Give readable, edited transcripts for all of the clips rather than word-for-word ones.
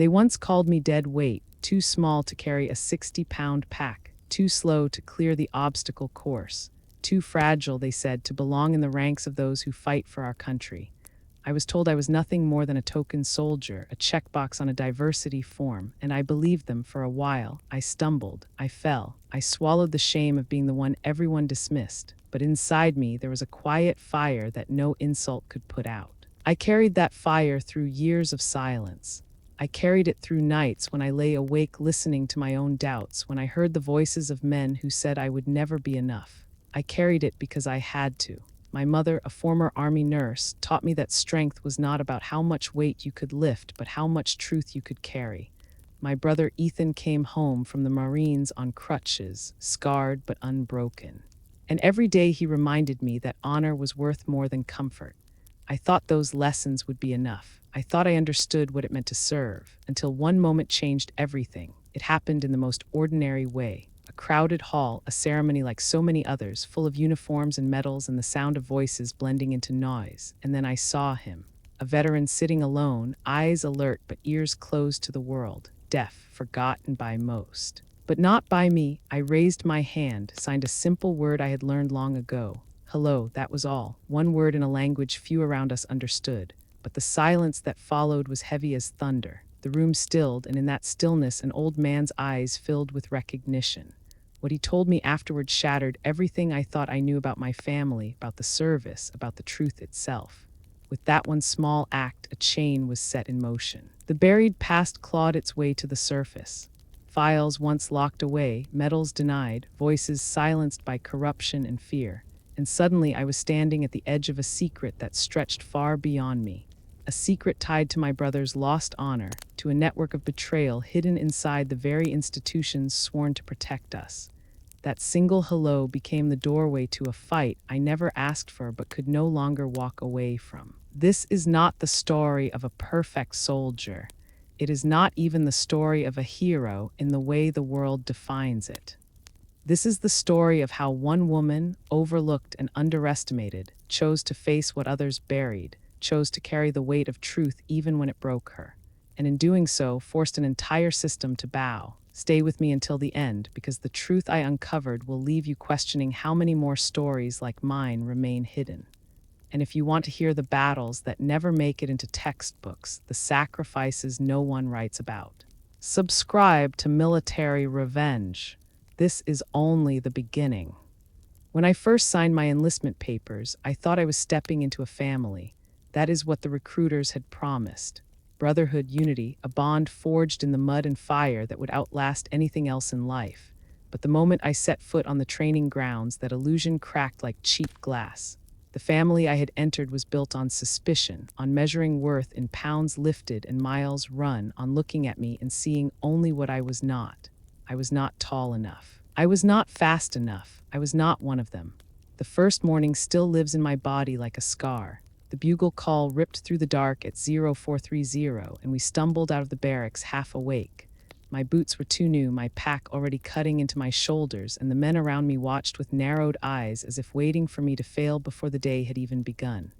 They once called me dead weight, too small to carry a 60-pound pack, too slow to clear the obstacle course, too fragile, they said, to belong in the ranks of those who fight for our country. I was told I was nothing more than a token soldier, a checkbox on a diversity form, and I believed them for a while. I stumbled, I fell, I swallowed the shame of being the one everyone dismissed, but inside me there was a quiet fire that no insult could put out. I carried that fire through years of silence. I carried it through nights when I lay awake listening to my own doubts, when I heard the voices of men who said I would never be enough. I carried it because I had to. My mother, a former Army nurse, taught me that strength was not about how much weight you could lift, but how much truth you could carry. My brother Ethan came home from the Marines on crutches, scarred but unbroken. And every day he reminded me that honor was worth more than comfort. I thought those lessons would be enough. I thought I understood what it meant to serve, until one moment changed everything. It happened in the most ordinary way. A crowded hall, a ceremony like so many others, full of uniforms and medals and the sound of voices blending into noise. And then I saw him, a veteran sitting alone, eyes alert but ears closed to the world, deaf, forgotten by most. But not by me. I raised my hand, signed a simple word I had learned long ago. Hello, that was all. One word in a language few around us understood. But the silence that followed was heavy as thunder. The room stilled, and in that stillness an old man's eyes filled with recognition. What he told me afterward shattered everything I thought I knew about my family, about the service, about the truth itself. With that one small act, a chain was set in motion. The buried past clawed its way to the surface. Files once locked away, medals denied, voices silenced by corruption and fear. And suddenly I was standing at the edge of a secret that stretched far beyond me. A secret tied to my brother's lost honor, to a network of betrayal hidden inside the very institutions sworn to protect us. That single hello became the doorway to a fight I never asked for but could no longer walk away from. This is not the story of a perfect soldier. It is not even the story of a hero in the way the world defines it. This is the story of how one woman, overlooked and underestimated, chose to face what others buried, chose to carry the weight of truth even when it broke her, and in doing so forced an entire system to bow. Stay with me until the end, because the truth I uncovered will leave you questioning how many more stories like mine remain hidden. And if you want to hear the battles that never make it into textbooks, the sacrifices no one writes about, subscribe to Military Revenge. This is only the beginning. When I first signed my enlistment papers, I thought I was stepping into a family. That is what the recruiters had promised. Brotherhood, unity, a bond forged in the mud and fire that would outlast anything else in life. But the moment I set foot on the training grounds, that illusion cracked like cheap glass. The family I had entered was built on suspicion, on measuring worth in pounds lifted and miles run, on looking at me and seeing only what I was not. I was not tall enough. I was not fast enough. I was not one of them. The first morning still lives in my body like a scar. The bugle call ripped through the dark at 0430, and we stumbled out of the barracks half awake. My boots were too new, my pack already cutting into my shoulders, and the men around me watched with narrowed eyes as if waiting for me to fail before the day had even begun.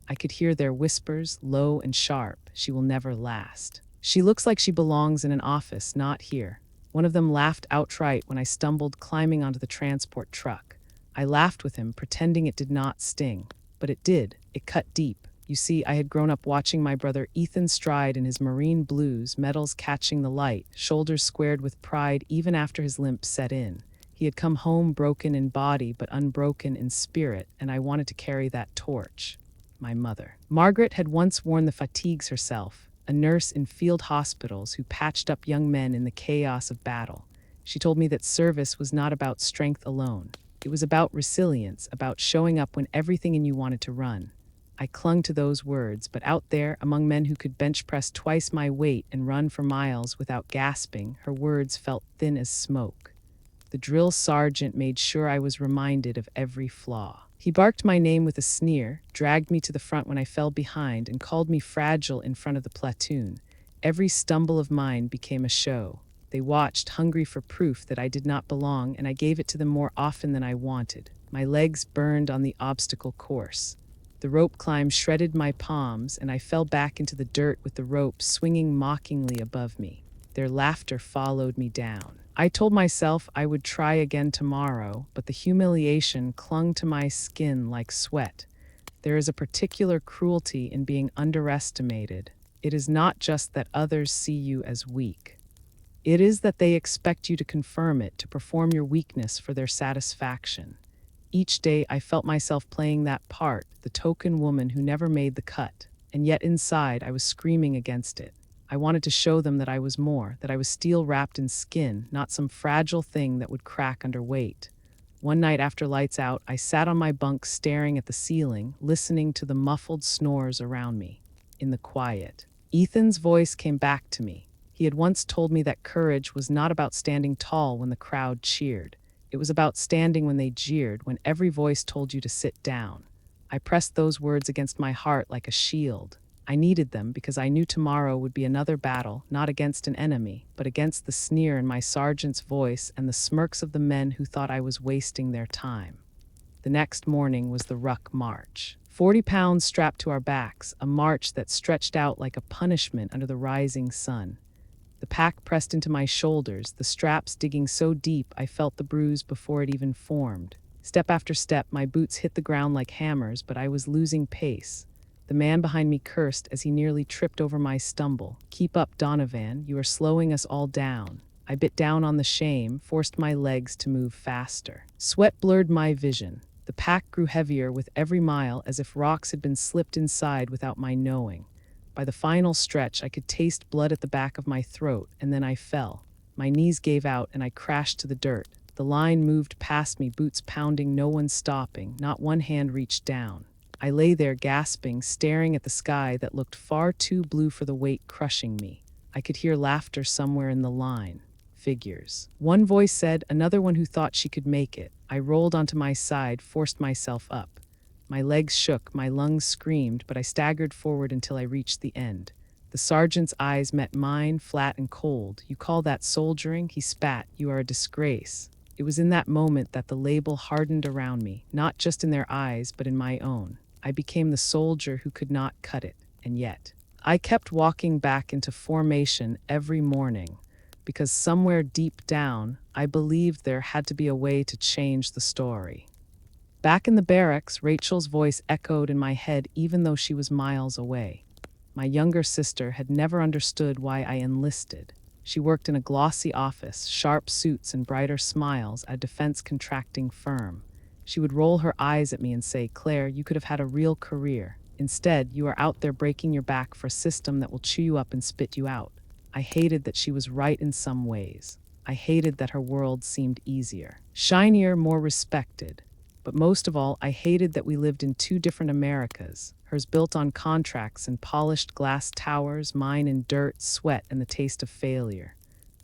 I could hear their whispers, low and sharp. She will never last. She looks like she belongs in an office, not here. One of them laughed outright when I stumbled climbing onto the transport truck. I laughed with him, pretending it did not sting. But it did. It cut deep. You see, I had grown up watching my brother Ethan stride in his marine blues, medals catching the light, shoulders squared with pride even after his limp set in. He had come home broken in body but unbroken in spirit, and I wanted to carry that torch. My mother. Margaret had once worn the fatigues herself, a nurse in field hospitals who patched up young men in the chaos of battle. She told me that service was not about strength alone. It was about resilience, about showing up when everything in you wanted to run. I clung to those words, but out there, among men who could bench press twice my weight and run for miles without gasping, her words felt thin as smoke. The drill sergeant made sure I was reminded of every flaw. He barked my name with a sneer, dragged me to the front when I fell behind, and called me fragile in front of the platoon. Every stumble of mine became a show. They watched, hungry for proof that I did not belong, and I gave it to them more often than I wanted. My legs burned on the obstacle course. The rope climb shredded my palms, and I fell back into the dirt with the rope swinging mockingly above me. Their laughter followed me down. I told myself I would try again tomorrow, but the humiliation clung to my skin like sweat. There is a particular cruelty in being underestimated. It is not just that others see you as weak. It is that they expect you to confirm it, to perform your weakness for their satisfaction. Each day I felt myself playing that part, the token woman who never made the cut, and yet inside I was screaming against it. I wanted to show them that I was more, that I was steel wrapped in skin, not some fragile thing that would crack under weight. One night after lights out, I sat on my bunk staring at the ceiling, listening to the muffled snores around me. In the quiet, Ethan's voice came back to me. He had once told me that courage was not about standing tall when the crowd cheered. It was about standing when they jeered, when every voice told you to sit down. I pressed those words against my heart like a shield. I needed them because I knew tomorrow would be another battle, not against an enemy, but against the sneer in my sergeant's voice and the smirks of the men who thought I was wasting their time. The next morning was the ruck march. 40 pounds strapped to our backs, a march that stretched out like a punishment under the rising sun. The pack pressed into my shoulders, the straps digging so deep I felt the bruise before it even formed. Step after step, my boots hit the ground like hammers, but I was losing pace. The man behind me cursed as he nearly tripped over my stumble. "Keep up, Donovan, you are slowing us all down." I bit down on the shame, forced my legs to move faster. Sweat blurred my vision. The pack grew heavier with every mile, as if rocks had been slipped inside without my knowing. By the final stretch, I could taste blood at the back of my throat, and then I fell. My knees gave out, and I crashed to the dirt. The line moved past me, boots pounding, no one stopping. Not one hand reached down. I lay there gasping, staring at the sky that looked far too blue for the weight crushing me. I could hear laughter somewhere in the line. Figures. One voice said, another one who thought she could make it. I rolled onto my side, forced myself up. My legs shook, my lungs screamed, but I staggered forward until I reached the end. The sergeant's eyes met mine, flat and cold. "You call that soldiering?" He spat. "You are a disgrace." It was in that moment that the label hardened around me, not just in their eyes, but in my own. I became the soldier who could not cut it, and yet I kept walking back into formation every morning, because somewhere deep down, I believed there had to be a way to change the story. Back in the barracks, Rachel's voice echoed in my head even though she was miles away. My younger sister had never understood why I enlisted. She worked in a glossy office, sharp suits and brighter smiles at a defense contracting firm. She would roll her eyes at me and say, "Claire, you could have had a real career. Instead, you are out there breaking your back for a system that will chew you up and spit you out." I hated that she was right in some ways. I hated that her world seemed easier, shinier, more respected. But most of all, I hated that we lived in two different Americas, hers built on contracts and polished glass towers, mine in dirt, sweat, and the taste of failure.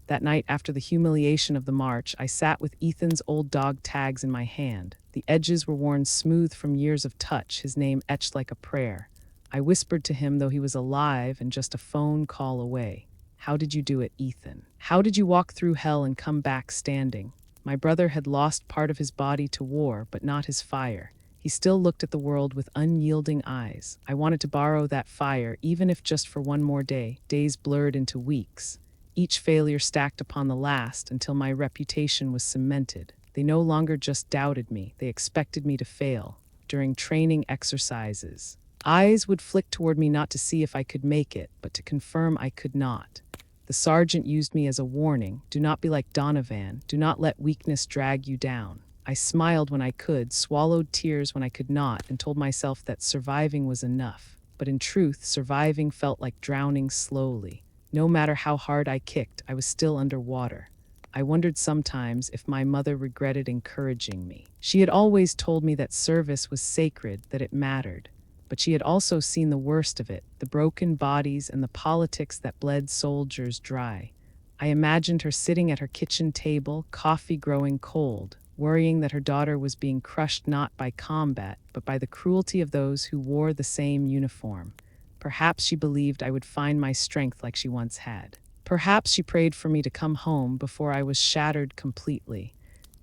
That night, after the humiliation of the march, I sat with Ethan's old dog tags in my hand. The edges were worn smooth from years of touch, his name etched like a prayer. I whispered to him, though he was alive and just a phone call away. "How did you do it, Ethan? How did you walk through hell and come back standing?" My brother had lost part of his body to war, but not his fire. He still looked at the world with unyielding eyes. I wanted to borrow that fire, even if just for one more day. Days blurred into weeks. Each failure stacked upon the last until my reputation was cemented. They no longer just doubted me, they expected me to fail. During training exercises, eyes would flick toward me not to see if I could make it, but to confirm I could not. The sergeant used me as a warning. Do not be like Donovan. Do not let weakness drag you down. I smiled when I could, swallowed tears when I could not, and told myself that surviving was enough. But in truth, surviving felt like drowning slowly. No matter how hard I kicked, I was still underwater. I wondered sometimes if my mother regretted encouraging me. She had always told me that service was sacred, that it mattered. But she had also seen the worst of it, the broken bodies and the politics that bled soldiers dry. I imagined her sitting at her kitchen table, coffee growing cold, worrying that her daughter was being crushed not by combat, but by the cruelty of those who wore the same uniform. Perhaps she believed I would find my strength like she once had. Perhaps she prayed for me to come home before I was shattered completely.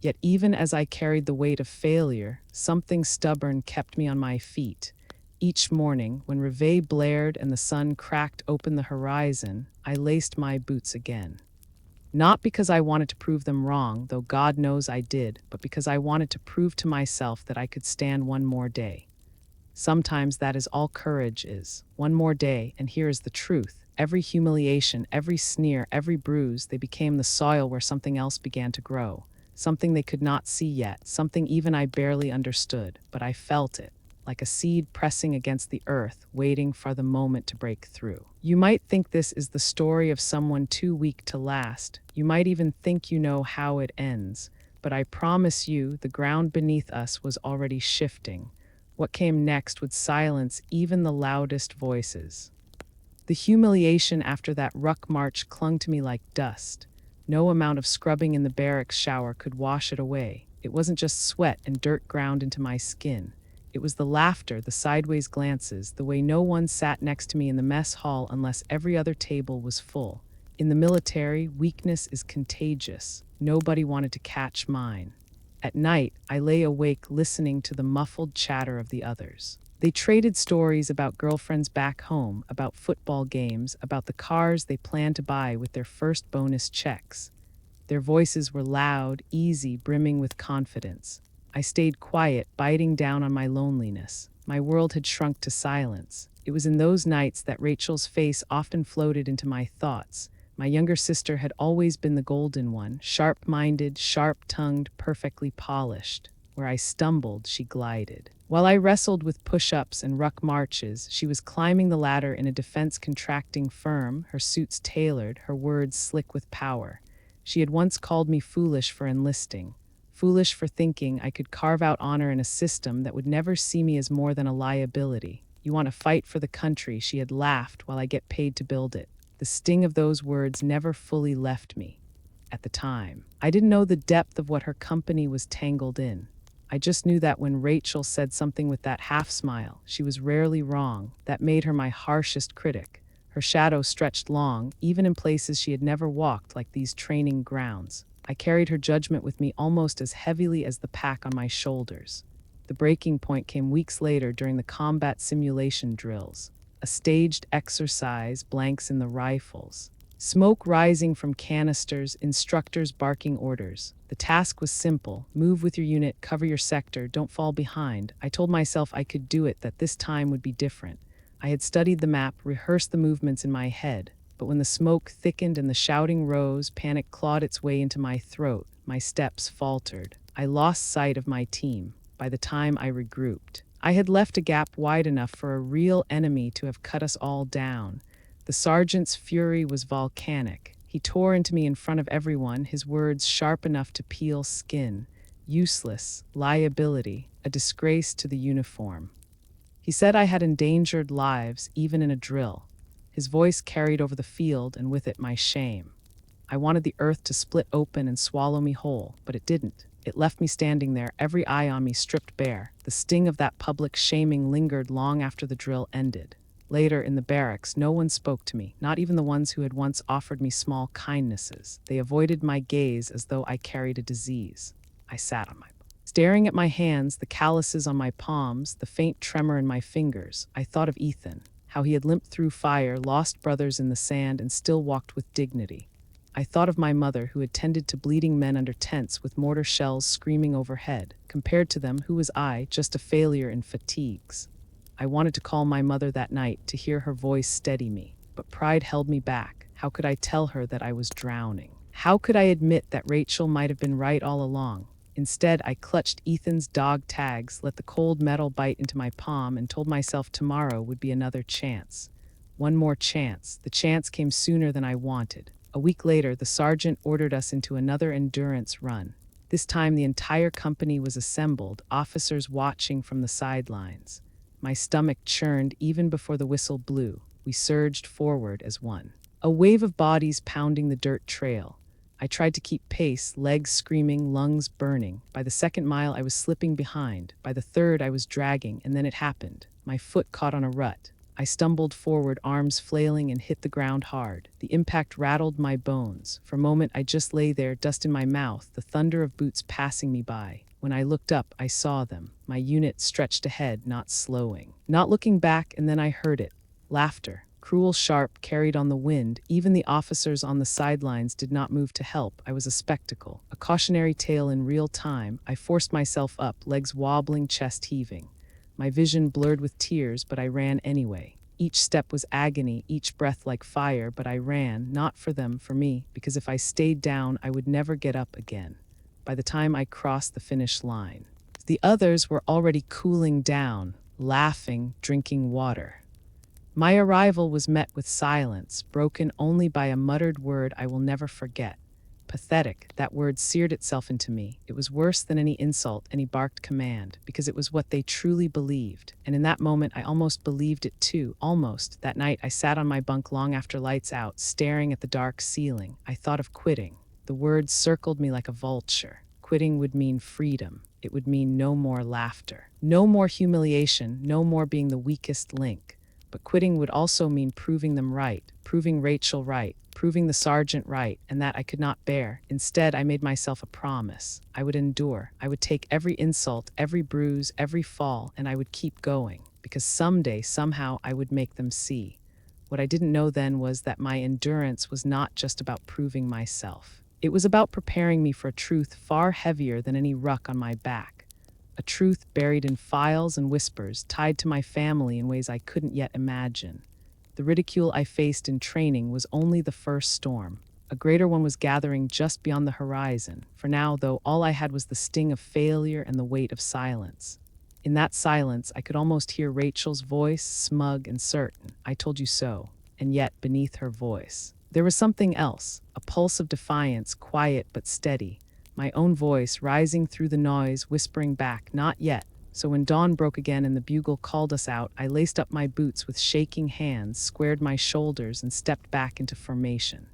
Yet even as I carried the weight of failure, something stubborn kept me on my feet. Each morning, when reveille blared and the sun cracked open the horizon, I laced my boots again. Not because I wanted to prove them wrong, though God knows I did, but because I wanted to prove to myself that I could stand one more day. Sometimes that is all courage is. One more day, and here is the truth. Every humiliation, every sneer, every bruise, they became the soil where something else began to grow. Something they could not see yet, something even I barely understood, but I felt it, like a seed pressing against the earth, waiting for the moment to break through. You might think this is the story of someone too weak to last. You might even think you know how it ends. But I promise you, the ground beneath us was already shifting. What came next would silence even the loudest voices. The humiliation after that ruck march clung to me like dust. No amount of scrubbing in the barracks shower could wash it away. It wasn't just sweat and dirt ground into my skin. It was the laughter, the sideways glances, the way no one sat next to me in the mess hall unless every other table was full. In the military, weakness is contagious. Nobody wanted to catch mine. At night, I lay awake listening to the muffled chatter of the others. They traded stories about girlfriends back home, about football games, about the cars they planned to buy with their first bonus checks. Their voices were loud, easy, brimming with confidence. I stayed quiet, biting down on my loneliness. My world had shrunk to silence. It was in those nights that Rachel's face often floated into my thoughts. My younger sister had always been the golden one, sharp-minded, sharp-tongued, perfectly polished. Where I stumbled, she glided. While I wrestled with push-ups and ruck marches, she was climbing the ladder in a defense-contracting firm, her suits tailored, her words slick with power. She had once called me foolish for enlisting, foolish for thinking I could carve out honor in a system that would never see me as more than a liability. You want to fight for the country, she had laughed, while I get paid to build it. The sting of those words never fully left me. At the time, I didn't know the depth of what her company was tangled in. I just knew that when Rachel said something with that half smile, she was rarely wrong. That made her my harshest critic. Her shadow stretched long, even in places she had never walked, like these training grounds. I carried her judgment with me almost as heavily as the pack on my shoulders. The breaking point came weeks later during the combat simulation drills. A staged exercise, blanks in the rifles. Smoke rising from canisters, instructors barking orders. The task was simple. Move with your unit, cover your sector, don't fall behind. I told myself I could do it, that this time would be different. I had studied the map, rehearsed the movements in my head. But when the smoke thickened and the shouting rose, panic clawed its way into my throat. My steps faltered. I lost sight of my team. By the time I regrouped, I had left a gap wide enough for a real enemy to have cut us all down. The sergeant's fury was volcanic. He tore into me in front of everyone, his words sharp enough to peel skin. Useless, liability, a disgrace to the uniform. He said I had endangered lives, even in a drill. His voice carried over the field, and with it my shame. I wanted the earth to split open and swallow me whole, but it didn't. It left me standing there, every eye on me stripped bare. The sting of that public shaming lingered long after the drill ended. Later, in the barracks, no one spoke to me, not even the ones who had once offered me small kindnesses. They avoided my gaze as though I carried a disease. I sat on my butt, staring at my hands, the calluses on my palms, the faint tremor in my fingers. I thought of Ethan, how he had limped through fire, lost brothers in the sand, and still walked with dignity. I thought of my mother, who had tended to bleeding men under tents with mortar shells screaming overhead. Compared to them, who was I, just a failure in fatigues? I wanted to call my mother that night, to hear her voice steady me, but pride held me back. How could I tell her that I was drowning? How could I admit that Rachel might have been right all along? Instead, I clutched Ethan's dog tags, let the cold metal bite into my palm, and told myself tomorrow would be another chance. One more chance. The chance came sooner than I wanted. A week later, the sergeant ordered us into another endurance run. This time, the entire company was assembled, officers watching from the sidelines. My stomach churned even before the whistle blew. We surged forward as one. A wave of bodies pounding the dirt trail. I tried to keep pace, legs screaming, lungs burning. By the second mile, I was slipping behind. By the third, I was dragging, and then it happened. My foot caught on a rut. I stumbled forward, arms flailing, and hit the ground hard. The impact rattled my bones. For a moment, I just lay there, dust in my mouth, the thunder of boots passing me by. When I looked up, I saw them. My unit stretched ahead, not slowing. Not looking back, and then I heard it. Laughter. Cruel, sharp, carried on the wind. Even the officers on the sidelines did not move to help. I was a spectacle. A cautionary tale in real time. I forced myself up, legs wobbling, chest heaving. My vision blurred with tears, but I ran anyway. Each step was agony, each breath like fire, but I ran, not for them, for me, because if I stayed down, I would never get up again. By the time I crossed the finish line, the others were already cooling down, laughing, drinking water. My arrival was met with silence, broken only by a muttered word I will never forget. Pathetic, that word seared itself into me. It was worse than any insult, any barked command, because it was what they truly believed. And in that moment, I almost believed it too. Almost. That night, I sat on my bunk long after lights out, staring at the dark ceiling. I thought of quitting. The word circled me like a vulture. Quitting would mean freedom. It would mean no more laughter, no more humiliation, no more being the weakest link. But quitting would also mean proving them right, proving Rachel right, proving the sergeant right, and that I could not bear. Instead, I made myself a promise. I would endure. I would take every insult, every bruise, every fall, and I would keep going, because someday, somehow, I would make them see. What I didn't know then was that my endurance was not just about proving myself. It was about preparing me for a truth far heavier than any ruck on my back. A truth buried in files and whispers, tied to my family in ways I couldn't yet imagine. The ridicule I faced in training was only the first storm. A greater one was gathering just beyond the horizon. For now, though, all I had was the sting of failure and the weight of silence. In that silence, I could almost hear Rachel's voice, smug and certain. I told you so. And yet, beneath her voice, there was something else, a pulse of defiance, quiet but steady. My own voice, rising through the noise, whispering back, not yet. So when dawn broke again and the bugle called us out, I laced up my boots with shaking hands, squared my shoulders, and stepped back into formation.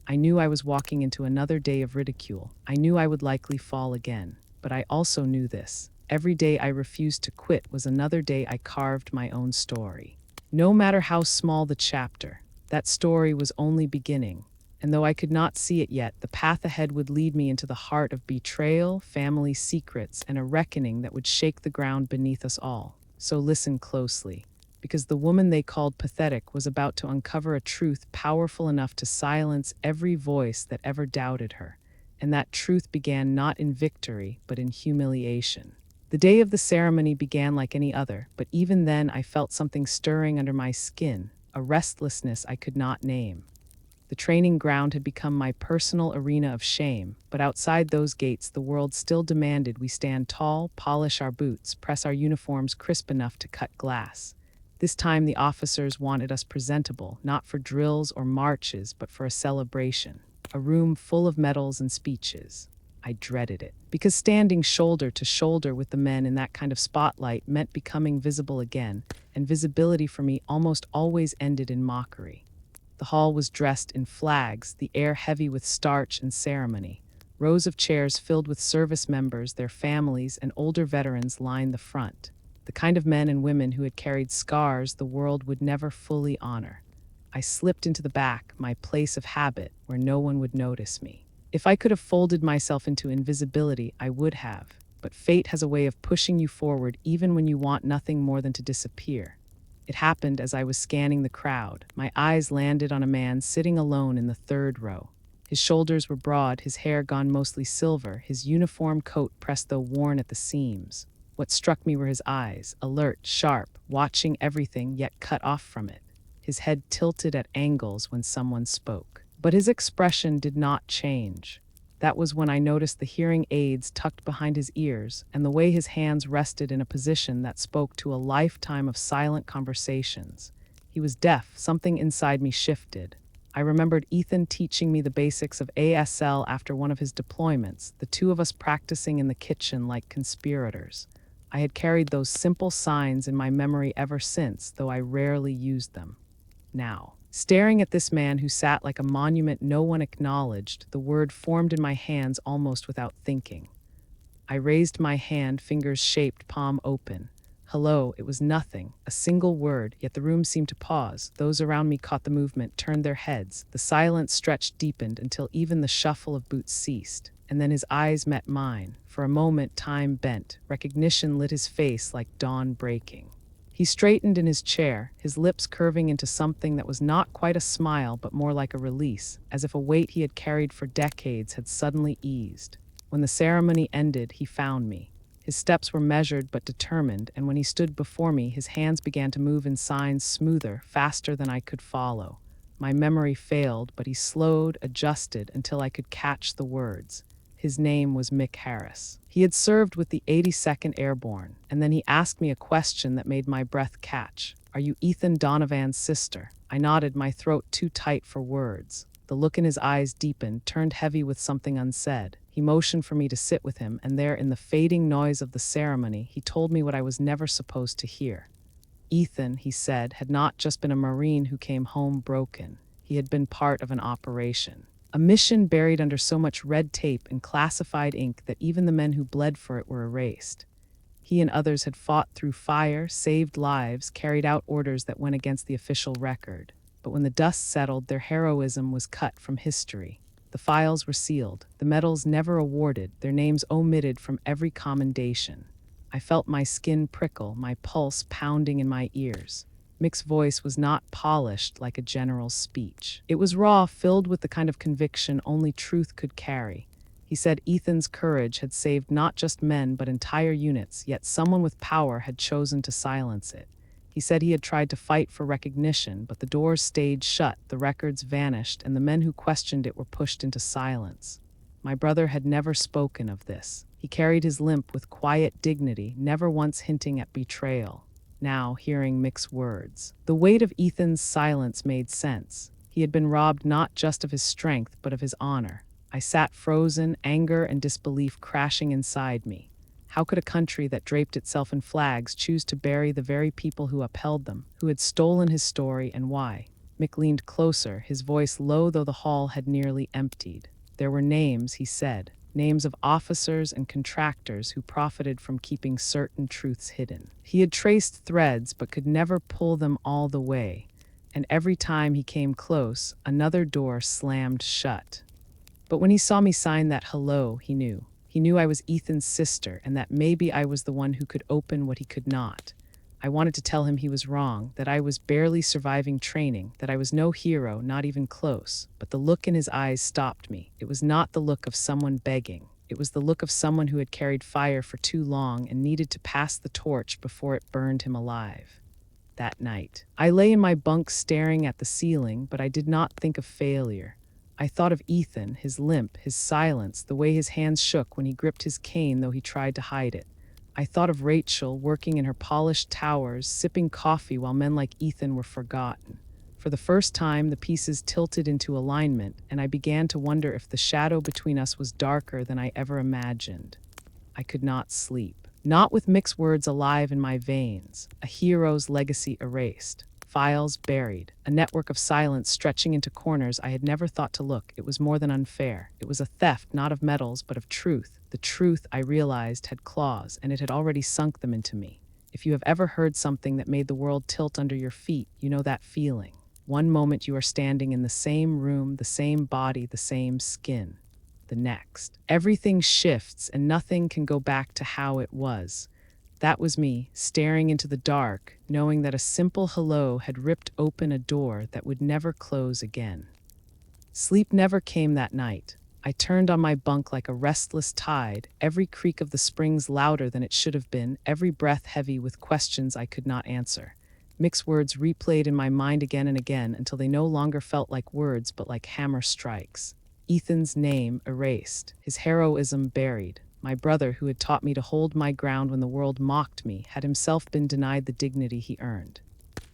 I knew I was walking into another day of ridicule. I knew I would likely fall again. But I also knew this. Every day I refused to quit was another day I carved my own story. No matter how small the chapter, that story was only beginning. And though I could not see it yet, the path ahead would lead me into the heart of betrayal, family secrets, and a reckoning that would shake the ground beneath us all. So listen closely, because the woman they called pathetic was about to uncover a truth powerful enough to silence every voice that ever doubted her. And that truth began not in victory, but in humiliation. The day of the ceremony began like any other, but even then I felt something stirring under my skin, a restlessness I could not name. The training ground had become my personal arena of shame, but outside those gates the world still demanded we stand tall, polish our boots, press our uniforms crisp enough to cut glass. This time the officers wanted us presentable, not for drills or marches, but for a celebration. A room full of medals and speeches. I dreaded it, because standing shoulder to shoulder with the men in that kind of spotlight meant becoming visible again, and visibility for me almost always ended in mockery. The hall was dressed in flags, the air heavy with starch and ceremony. Rows of chairs filled with service members, their families, and older veterans lined the front. The kind of men and women who had carried scars the world would never fully honor. I slipped into the back, my place of habit, where no one would notice me. If I could have folded myself into invisibility, I would have. But fate has a way of pushing you forward even when you want nothing more than to disappear. It happened as I was scanning the crowd. My eyes landed on a man sitting alone in the third row. His shoulders were broad, his hair gone mostly silver, his uniform coat pressed though worn at the seams. What struck me were his eyes, alert, sharp, watching everything yet cut off from it. His head tilted at angles when someone spoke. But his expression did not change. That was when I noticed the hearing aids tucked behind his ears and the way his hands rested in a position that spoke to a lifetime of silent conversations. He was deaf. Something inside me shifted. I remembered Ethan teaching me the basics of ASL after one of his deployments, the two of us practicing in the kitchen like conspirators. I had carried those simple signs in my memory ever since, though I rarely used them. Now, staring at this man who sat like a monument no one acknowledged, the word formed in my hands almost without thinking. I raised my hand, fingers shaped, palm open. Hello, it was nothing, a single word, yet the room seemed to pause. Those around me caught the movement, turned their heads. The silence stretched, deepened, until even the shuffle of boots ceased. and then his eyes met mine. For a moment, time bent. Recognition lit his face like dawn breaking. He straightened in his chair, his lips curving into something that was not quite a smile but more like a release, as if a weight he had carried for decades had suddenly eased. When the ceremony ended, he found me. His steps were measured but determined, and when he stood before me, his hands began to move in signs smoother, faster than I could follow. My memory failed, but he slowed, adjusted, until I could catch the words. His name was Mick Harris. He had served with the 82nd Airborne, and then he asked me a question that made my breath catch. "Are you Ethan Donovan's sister?" I nodded, my throat too tight for words. The look in his eyes deepened, turned heavy with something unsaid. He motioned for me to sit with him, and there, in the fading noise of the ceremony, he told me what I was never supposed to hear. Ethan, he said, had not just been a Marine who came home broken. He had been part of an operation. A mission buried under so much red tape and classified ink that even the men who bled for it were erased. He and others had fought through fire, saved lives, carried out orders that went against the official record. But when the dust settled, their heroism was cut from history. The files were sealed, the medals never awarded, their names omitted from every commendation. I felt my skin prickle, my pulse pounding in my ears. Mick's voice was not polished like a general's speech. It was raw, filled with the kind of conviction only truth could carry. He said Ethan's courage had saved not just men but entire units, yet someone with power had chosen to silence it. He said he had tried to fight for recognition, but the doors stayed shut, the records vanished, and the men who questioned it were pushed into silence. My brother had never spoken of this. He carried his limp with quiet dignity, never once hinting at betrayal. Now, hearing Mick's words, the weight of Ethan's silence made sense. He had been robbed not just of his strength, but of his honor. I sat frozen, anger and disbelief crashing inside me. How could a country that draped itself in flags choose to bury the very people who upheld them, who had stolen his story, and why? Mick leaned closer, his voice low though the hall had nearly emptied. There were names, he said, names of officers and contractors who profited from keeping certain truths hidden. He had traced threads but could never pull them all the way, and every time he came close, another door slammed shut. But when he saw me sign that hello, he knew. He knew I was Ethan's sister, and that maybe I was the one who could open what he could not. I wanted to tell him he was wrong, that I was barely surviving training, that I was no hero, not even close. But the look in his eyes stopped me. It was not the look of someone begging. It was the look of someone who had carried fire for too long and needed to pass the torch before it burned him alive. That night, I lay in my bunk staring at the ceiling, but I did not think of failure. I thought of Ethan, his limp, his silence, the way his hands shook when he gripped his cane though he tried to hide it. I thought of Rachel working in her polished towers, sipping coffee while men like Ethan were forgotten. For the first time, the pieces tilted into alignment, and I began to wonder if the shadow between us was darker than I ever imagined. I could not sleep. Not with Mick's words alive in my veins, a hero's legacy erased. Files buried, a network of silence stretching into corners I had never thought to look. It was more than unfair. It was a theft, not of medals, but of truth. The truth, I realized, had claws, and it had already sunk them into me. If you have ever heard something that made the world tilt under your feet, you know that feeling. One moment you are standing in the same room, the same body, the same skin. The next, everything shifts and nothing can go back to how it was. That was me, staring into the dark, knowing that a simple hello had ripped open a door that would never close again. Sleep never came that night. I turned on my bunk like a restless tide, every creak of the springs louder than it should have been, every breath heavy with questions I could not answer. Mick's words replayed in my mind again and again until they no longer felt like words but like hammer strikes. Ethan's name erased, his heroism buried. My brother, who had taught me to hold my ground when the world mocked me, had himself been denied the dignity he earned.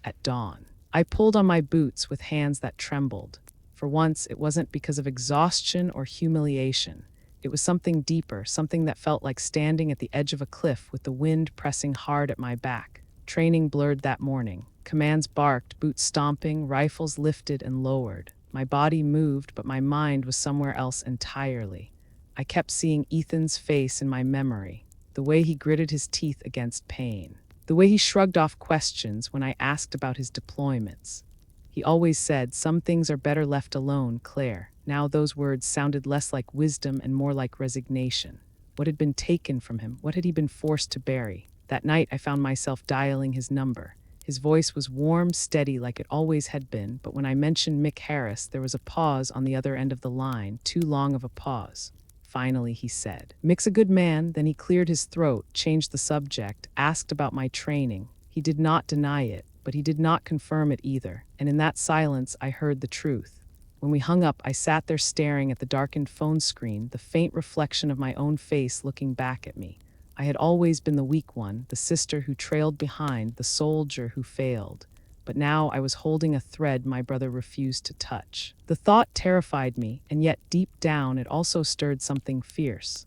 At dawn, I pulled on my boots with hands that trembled. For once, it wasn't because of exhaustion or humiliation. It was something deeper, something that felt like standing at the edge of a cliff with the wind pressing hard at my back. Training blurred that morning. Commands barked, boots stomping, rifles lifted and lowered. My body moved, but my mind was somewhere else entirely. I kept seeing Ethan's face in my memory, the way he gritted his teeth against pain, the way he shrugged off questions when I asked about his deployments. He always said, "Some things are better left alone, Claire." Now those words sounded less like wisdom and more like resignation. What had been taken from him? What had he been forced to bury? That night I found myself dialing his number. His voice was warm, steady, like it always had been, but when I mentioned Mick Harris, there was a pause on the other end of the line, too long of a pause. Finally, he said, "Mick's a good man." Then he cleared his throat, changed the subject, asked about my training. He did not deny it, but he did not confirm it either, and in that silence I heard the truth. When we hung up, I sat there staring at the darkened phone screen, the faint reflection of my own face looking back at me. I had always been the weak one, the sister who trailed behind, the soldier who failed. But now I was holding a thread my brother refused to touch. The thought terrified me, and yet deep down it also stirred something fierce.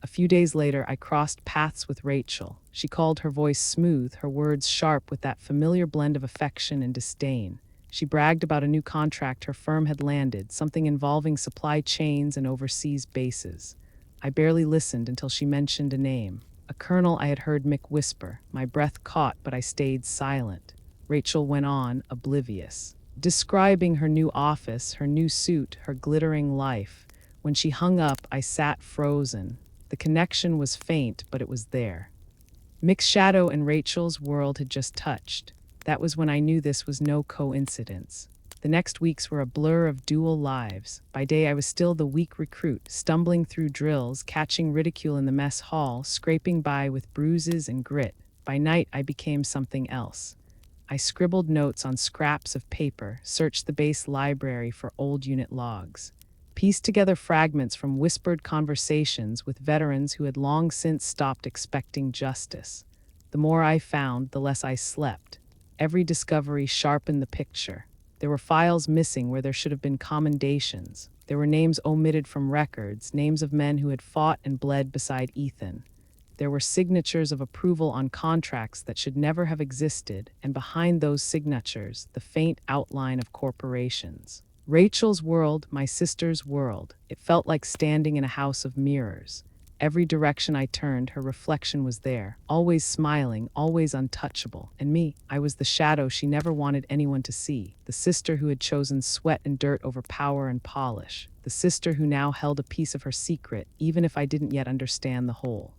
A few days later, I crossed paths with Rachel. She called, her voice smooth, her words sharp with that familiar blend of affection and disdain. She bragged about a new contract her firm had landed, something involving supply chains and overseas bases. I barely listened until she mentioned a name, a colonel I had heard Mick whisper. My breath caught, but I stayed silent. Rachel went on, oblivious, describing her new office, her new suit, her glittering life. When she hung up, I sat frozen. The connection was faint, but it was there. Mick's shadow and Rachel's world had just touched. That was when I knew this was no coincidence. The next weeks were a blur of dual lives. By day, I was still the weak recruit, stumbling through drills, catching ridicule in the mess hall, scraping by with bruises and grit. By night, I became something else. I scribbled notes on scraps of paper, searched the base library for old unit logs, pieced together fragments from whispered conversations with veterans who had long since stopped expecting justice. The more I found, the less I slept. Every discovery sharpened the picture. There were files missing where there should have been commendations. There were names omitted from records, names of men who had fought and bled beside Ethan. There were signatures of approval on contracts that should never have existed, and behind those signatures, the faint outline of corporations. Rachel's world, my sister's world. It felt like standing in a house of mirrors. Every direction I turned, her reflection was there, always smiling, always untouchable. And me, I was the shadow she never wanted anyone to see, the sister who had chosen sweat and dirt over power and polish, the sister who now held a piece of her secret, even if I didn't yet understand the whole.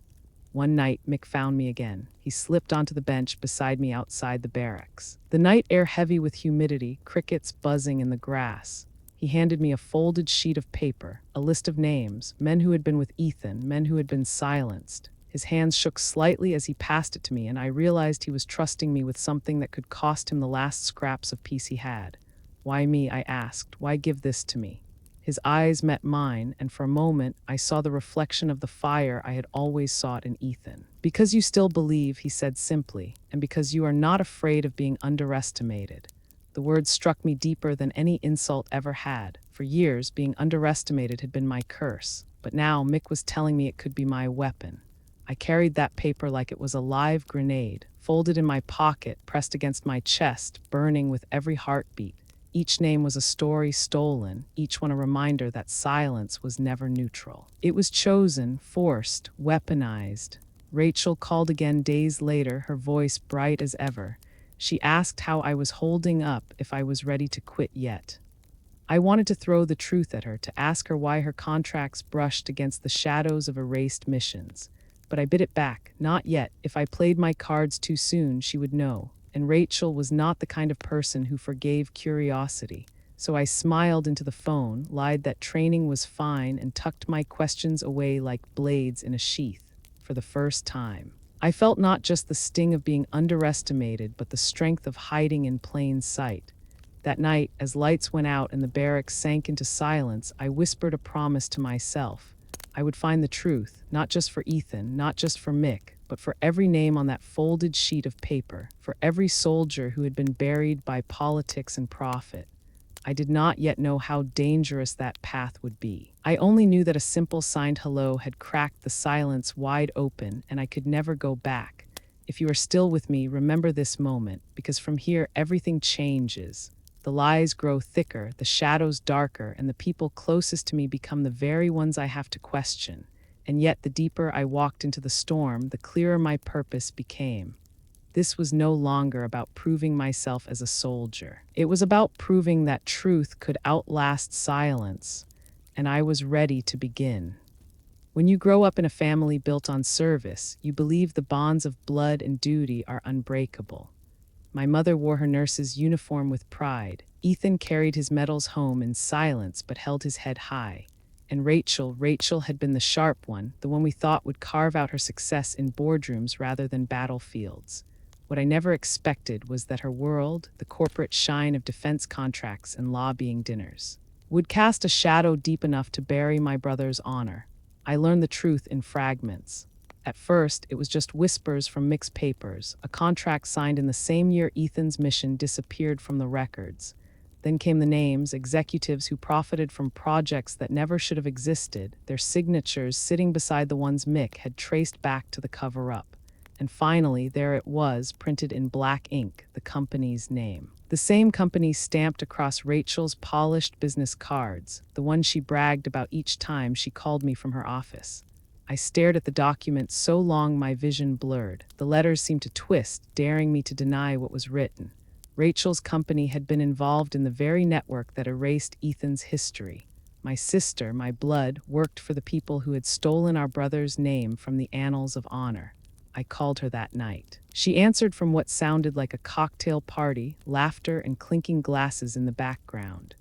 One night, Mick found me again. He slipped onto the bench beside me outside the barracks. The night air heavy with humidity, crickets buzzing in the grass. He handed me a folded sheet of paper, a list of names, men who had been with Ethan, men who had been silenced. His hands shook slightly as he passed it to me, and I realized he was trusting me with something that could cost him the last scraps of peace he had. "Why me?" I asked. "Why give this to me?" His eyes met mine, and for a moment I saw the reflection of the fire I had always sought in Ethan. "Because you still believe," he said simply, "and because you are not afraid of being underestimated." The words struck me deeper than any insult ever had. For years, being underestimated had been my curse, but now Mick was telling me it could be my weapon. I carried that paper like it was a live grenade, folded in my pocket, pressed against my chest, burning with every heartbeat. Each name was a story stolen, each one a reminder that silence was never neutral. It was chosen, forced, weaponized. Rachel called again days later, her voice bright as ever. She asked how I was holding up, if I was ready to quit yet. I wanted to throw the truth at her, to ask her why her contracts brushed against the shadows of erased missions. But I bit it back. Not yet. If I played my cards too soon, she would know. And Rachel was not the kind of person who forgave curiosity. So I smiled into the phone, lied that training was fine, and tucked my questions away like blades in a sheath. For the first time, I felt not just the sting of being underestimated, but the strength of hiding in plain sight. That night, as lights went out and the barracks sank into silence, I whispered a promise to myself. I would find the truth, not just for Ethan, not just for Mick, but for every name on that folded sheet of paper, for every soldier who had been buried by politics and profit. I did not yet know how dangerous that path would be. I only knew that a simple signed hello had cracked the silence wide open, and I could never go back. If you are still with me, remember this moment, because from here everything changes. The lies grow thicker, the shadows darker, and the people closest to me become the very ones I have to question. And yet the deeper I walked into the storm, the clearer my purpose became. This was no longer about proving myself as a soldier. It was about proving that truth could outlast silence, and I was ready to begin. When you grow up in a family built on service, you believe the bonds of blood and duty are unbreakable. My mother wore her nurse's uniform with pride. Ethan carried his medals home in silence but held his head high. And Rachel had been the sharp one, the one we thought would carve out her success in boardrooms rather than battlefields. What I never expected was that her world, the corporate shine of defense contracts and lobbying dinners, would cast a shadow deep enough to bury my brother's honor. I learned the truth in fragments. At first, it was just whispers from mixed papers, a contract signed in the same year Ethan's mission disappeared from the records. Then came the names, executives who profited from projects that never should have existed, their signatures sitting beside the ones Mick had traced back to the cover-up. And finally, there it was, printed in black ink, the company's name. The same company stamped across Rachel's polished business cards, the one she bragged about each time she called me from her office. I stared at the document so long my vision blurred. The letters seemed to twist, daring me to deny what was written. Rachel's company had been involved in the very network that erased Ethan's history. My sister, my blood, worked for the people who had stolen our brother's name from the annals of honor. I called her that night. She answered from what sounded like a cocktail party, laughter and clinking glasses in the background.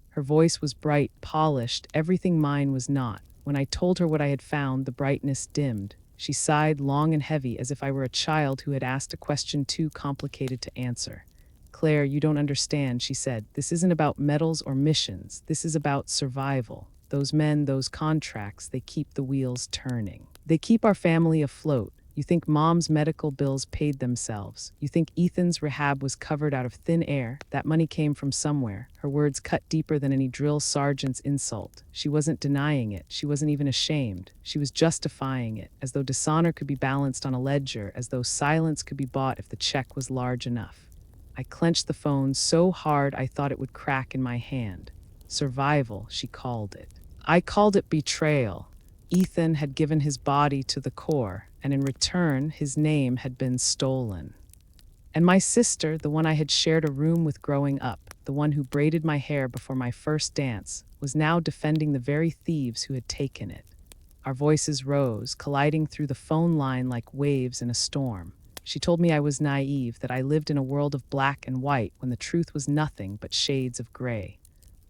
Her voice was bright, polished, everything mine was not. When I told her what I had found, the brightness dimmed. She sighed long and heavy, as if I were a child who had asked a question too complicated to answer. "Claire, you don't understand," she said. "This isn't about medals or missions. This is about survival. Those men, those contracts, they keep the wheels turning. They keep our family afloat. You think Mom's medical bills paid themselves. You think Ethan's rehab was covered out of thin air. That money came from somewhere." Her words cut deeper than any drill sergeant's insult. She wasn't denying it. She wasn't even ashamed. She was justifying it, as though dishonor could be balanced on a ledger, as though silence could be bought if the check was large enough. I clenched the phone so hard I thought it would crack in my hand. Survival, she called it. I called it betrayal. Ethan had given his body to the Corps, and in return, his name had been stolen. And my sister, the one I had shared a room with growing up, the one who braided my hair before my first dance, was now defending the very thieves who had taken it. Our voices rose, colliding through the phone line like waves in a storm. She told me I was naive, that I lived in a world of black and white when the truth was nothing but shades of gray.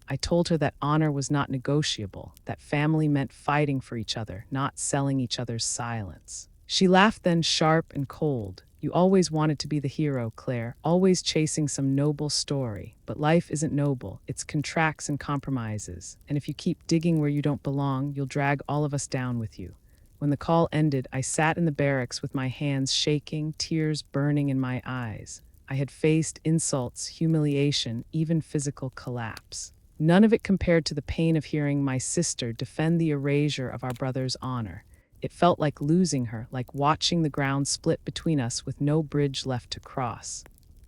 I told her that honor was not negotiable, that family meant fighting for each other, not selling each other's silence. She laughed then, sharp and cold. "You always wanted to be the hero, Claire, always chasing some noble story. But life isn't noble, it's contracts and compromises. And if you keep digging where you don't belong, you'll drag all of us down with you." When the call ended, I sat in the barracks with my hands shaking, tears burning in my eyes. I had faced insults, humiliation, even physical collapse. None of it compared to the pain of hearing my sister defend the erasure of our brother's honor. It felt like losing her, like watching the ground split between us with no bridge left to cross.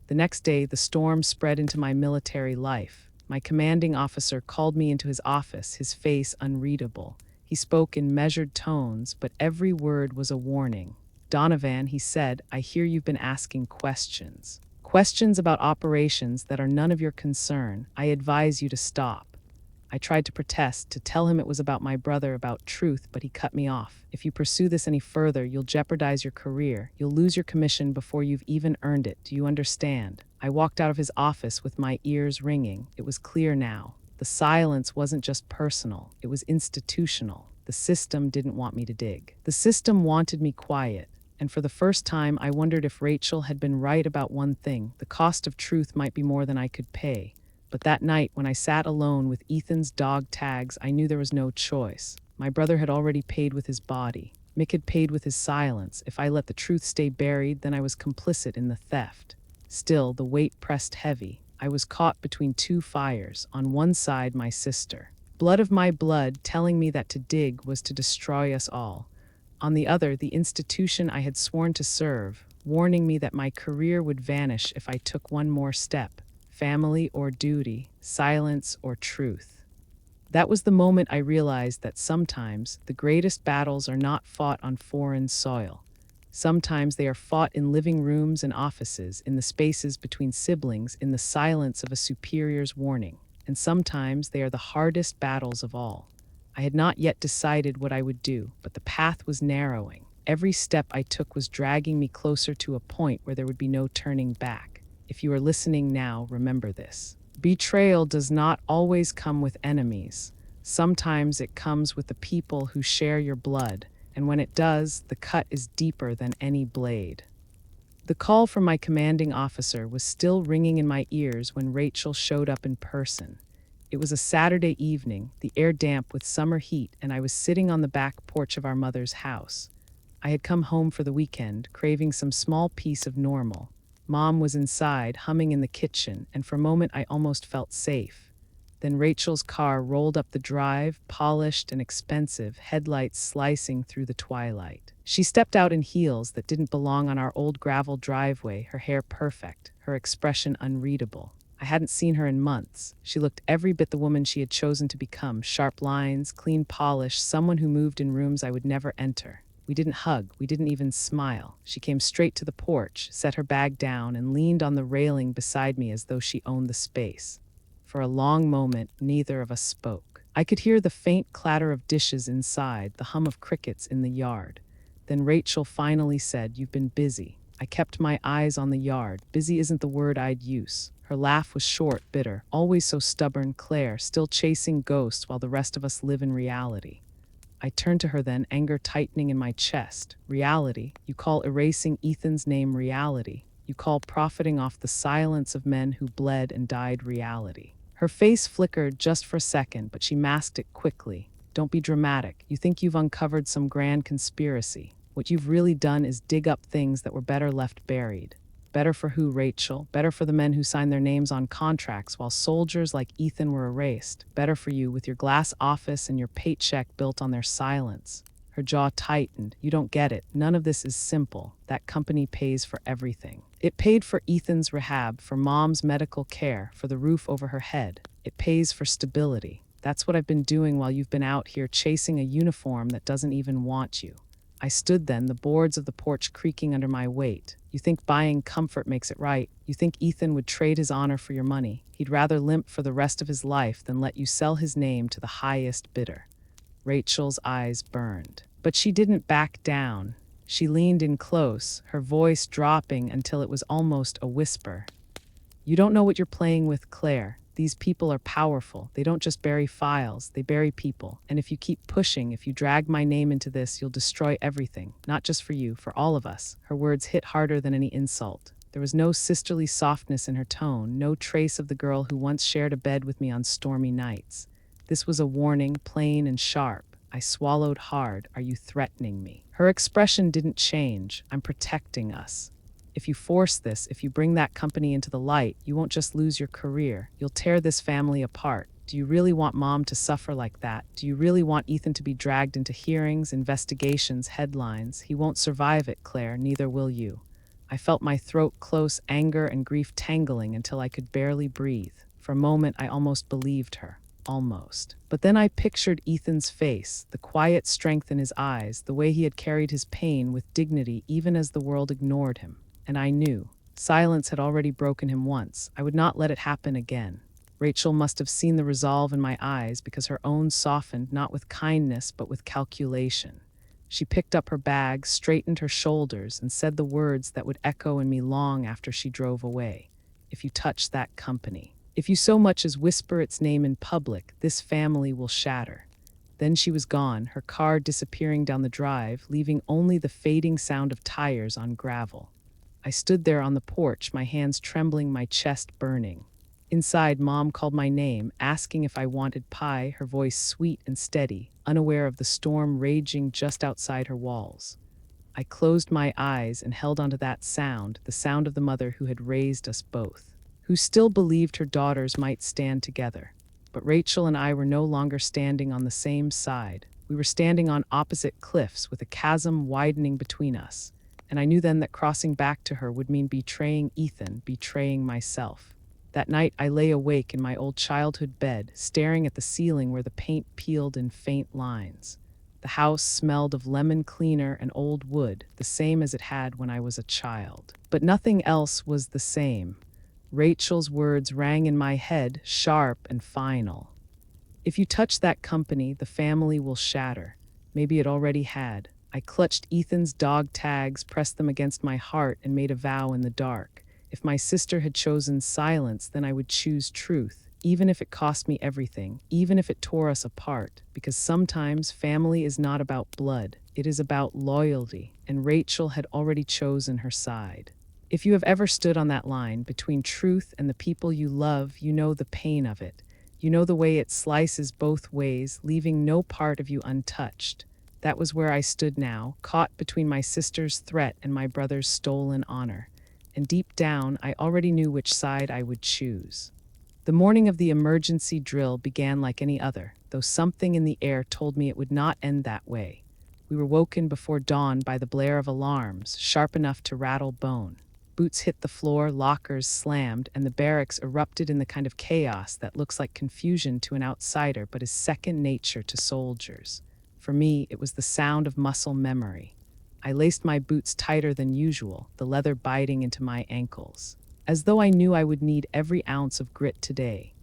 The next day, the storm spread into my military life. My commanding officer called me into his office, his face unreadable. He spoke in measured tones, but every word was a warning. "Donovan," he said, "I hear you've been asking questions. Questions about operations that are none of your concern. I advise you to stop." I tried to protest, to tell him it was about my brother, about truth, but he cut me off. "If you pursue this any further, you'll jeopardize your career. You'll lose your commission before you've even earned it. Do you understand?" I walked out of his office with my ears ringing. It was clear now. The silence wasn't just personal, it was institutional. The system didn't want me to dig. The system wanted me quiet. And for the first time, I wondered if Rachel had been right about one thing. The cost of truth might be more than I could pay. But that night, when I sat alone with Ethan's dog tags, I knew there was no choice. My brother had already paid with his body. Mick had paid with his silence. If I let the truth stay buried, then I was complicit in the theft. Still, the weight pressed heavy. I was caught between two fires. On one side, my sister. Blood of my blood, telling me that to dig was to destroy us all. On the other, the institution I had sworn to serve, warning me that my career would vanish if I took one more step. Family or duty, silence or truth. That was the moment I realized that sometimes the greatest battles are not fought on foreign soil. Sometimes they are fought in living rooms and offices, in the spaces between siblings, in the silence of a superior's warning. And sometimes they are the hardest battles of all. I had not yet decided what I would do, but the path was narrowing. Every step I took was dragging me closer to a point where there would be no turning back. If you are listening now, remember this. Betrayal does not always come with enemies. Sometimes it comes with the people who share your blood, and when it does, the cut is deeper than any blade. The call from my commanding officer was still ringing in my ears when Rachel showed up in person. It was a Saturday evening, the air damp with summer heat, and I was sitting on the back porch of our mother's house. I had come home for the weekend, craving some small piece of normal. Mom was inside, humming in the kitchen, and for a moment I almost felt safe. Then Rachel's car rolled up the drive, polished and expensive, headlights slicing through the twilight. She stepped out in heels that didn't belong on our old gravel driveway, her hair perfect, her expression unreadable. I hadn't seen her in months. She looked every bit the woman she had chosen to become, sharp lines, clean polish, someone who moved in rooms I would never enter. We didn't hug, we didn't even smile. She came straight to the porch, set her bag down, and leaned on the railing beside me as though she owned the space. For a long moment, neither of us spoke. I could hear the faint clatter of dishes inside, the hum of crickets in the yard. Then Rachel finally said, "You've been busy." I kept my eyes on the yard. Busy isn't the word I'd use. Her laugh was short, bitter, always so stubborn. Claire, still chasing ghosts while the rest of us live in reality. I turned to her then, anger tightening in my chest. Reality? You call erasing Ethan's name reality? You call profiting off the silence of men who bled and died reality? Her face flickered just for a second, but she masked it quickly. Don't be dramatic. You think you've uncovered some grand conspiracy. What you've really done is dig up things that were better left buried. Better for who, Rachel? Better for the men who signed their names on contracts while soldiers like Ethan were erased. Better for you with your glass office and your paycheck built on their silence. Her jaw tightened. You don't get it. None of this is simple. That company pays for everything. It paid for Ethan's rehab, for Mom's medical care, for the roof over her head. It pays for stability. That's what I've been doing while you've been out here chasing a uniform that doesn't even want you. I stood then, the boards of the porch creaking under my weight. You think buying comfort makes it right. You think Ethan would trade his honor for your money. He'd rather limp for the rest of his life than let you sell his name to the highest bidder. Rachel's eyes burned. But she didn't back down. She leaned in close, her voice dropping until it was almost a whisper. You don't know what you're playing with, Claire. These people are powerful. They don't just bury files, they bury people. And if you keep pushing, if you drag my name into this, you'll destroy everything. Not just for you, for all of us. Her words hit harder than any insult. There was no sisterly softness in her tone, no trace of the girl who once shared a bed with me on stormy nights. This was a warning, plain and sharp. I swallowed hard. Are you threatening me? Her expression didn't change. I'm protecting us. If you force this, if you bring that company into the light, you won't just lose your career. You'll tear this family apart. Do you really want Mom to suffer like that? Do you really want Ethan to be dragged into hearings, investigations, headlines? He won't survive it, Claire. Neither will you. I felt my throat close, anger and grief tangling until I could barely breathe. For a moment, I almost believed her. Almost. But then I pictured Ethan's face, the quiet strength in his eyes, the way he had carried his pain with dignity even as the world ignored him. And I knew. Silence had already broken him once. I would not let it happen again. Rachel must have seen the resolve in my eyes because her own softened not with kindness but with calculation. She picked up her bag, straightened her shoulders, and said the words that would echo in me long after she drove away. If you touch that company, if you so much as whisper its name in public, this family will shatter. Then she was gone, her car disappearing down the drive, leaving only the fading sound of tires on gravel. I stood there on the porch, my hands trembling, my chest burning. Inside, Mom called my name, asking if I wanted pie, her voice sweet and steady, unaware of the storm raging just outside her walls. I closed my eyes and held onto that sound, the sound of the mother who had raised us both, who still believed her daughters might stand together. But Rachel and I were no longer standing on the same side. We were standing on opposite cliffs with a chasm widening between us. And I knew then that crossing back to her would mean betraying Ethan, betraying myself. That night I lay awake in my old childhood bed, staring at the ceiling where the paint peeled in faint lines. The house smelled of lemon cleaner and old wood, the same as it had when I was a child. But nothing else was the same. Rachel's words rang in my head, sharp and final. If you touch that company, the family will shatter. Maybe it already had. I clutched Ethan's dog tags, pressed them against my heart, and made a vow in the dark. If my sister had chosen silence, then I would choose truth, even if it cost me everything, even if it tore us apart. Because sometimes family is not about blood, it is about loyalty, and Rachel had already chosen her side. If you have ever stood on that line between truth and the people you love, you know the pain of it. You know the way it slices both ways, leaving no part of you untouched. That was where I stood now, caught between my sister's threat and my brother's stolen honor. And deep down, I already knew which side I would choose. The morning of the emergency drill began like any other, though something in the air told me it would not end that way. We were woken before dawn by the blare of alarms, sharp enough to rattle bone. Boots hit the floor, lockers slammed, and the barracks erupted in the kind of chaos that looks like confusion to an outsider but is second nature to soldiers. For me, it was the sound of muscle memory. I laced my boots tighter than usual, the leather biting into my ankles, as though I knew I would need every ounce of grit today.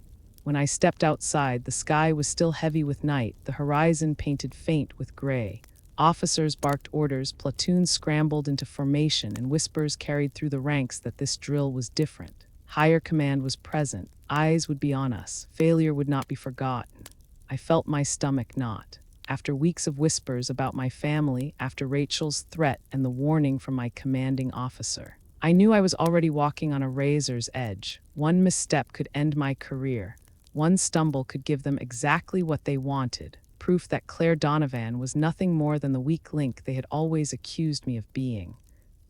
When I stepped outside, the sky was still heavy with night, the horizon painted faint with gray. Officers barked orders, platoons scrambled into formation, and whispers carried through the ranks that this drill was different. Higher command was present. Eyes would be on us. Failure would not be forgotten. I felt my stomach knot. After weeks of whispers about my family, after Rachel's threat and the warning from my commanding officer, I knew I was already walking on a razor's edge. One misstep could end my career. One stumble could give them exactly what they wanted. Proof that Claire Donovan was nothing more than the weak link they had always accused me of being.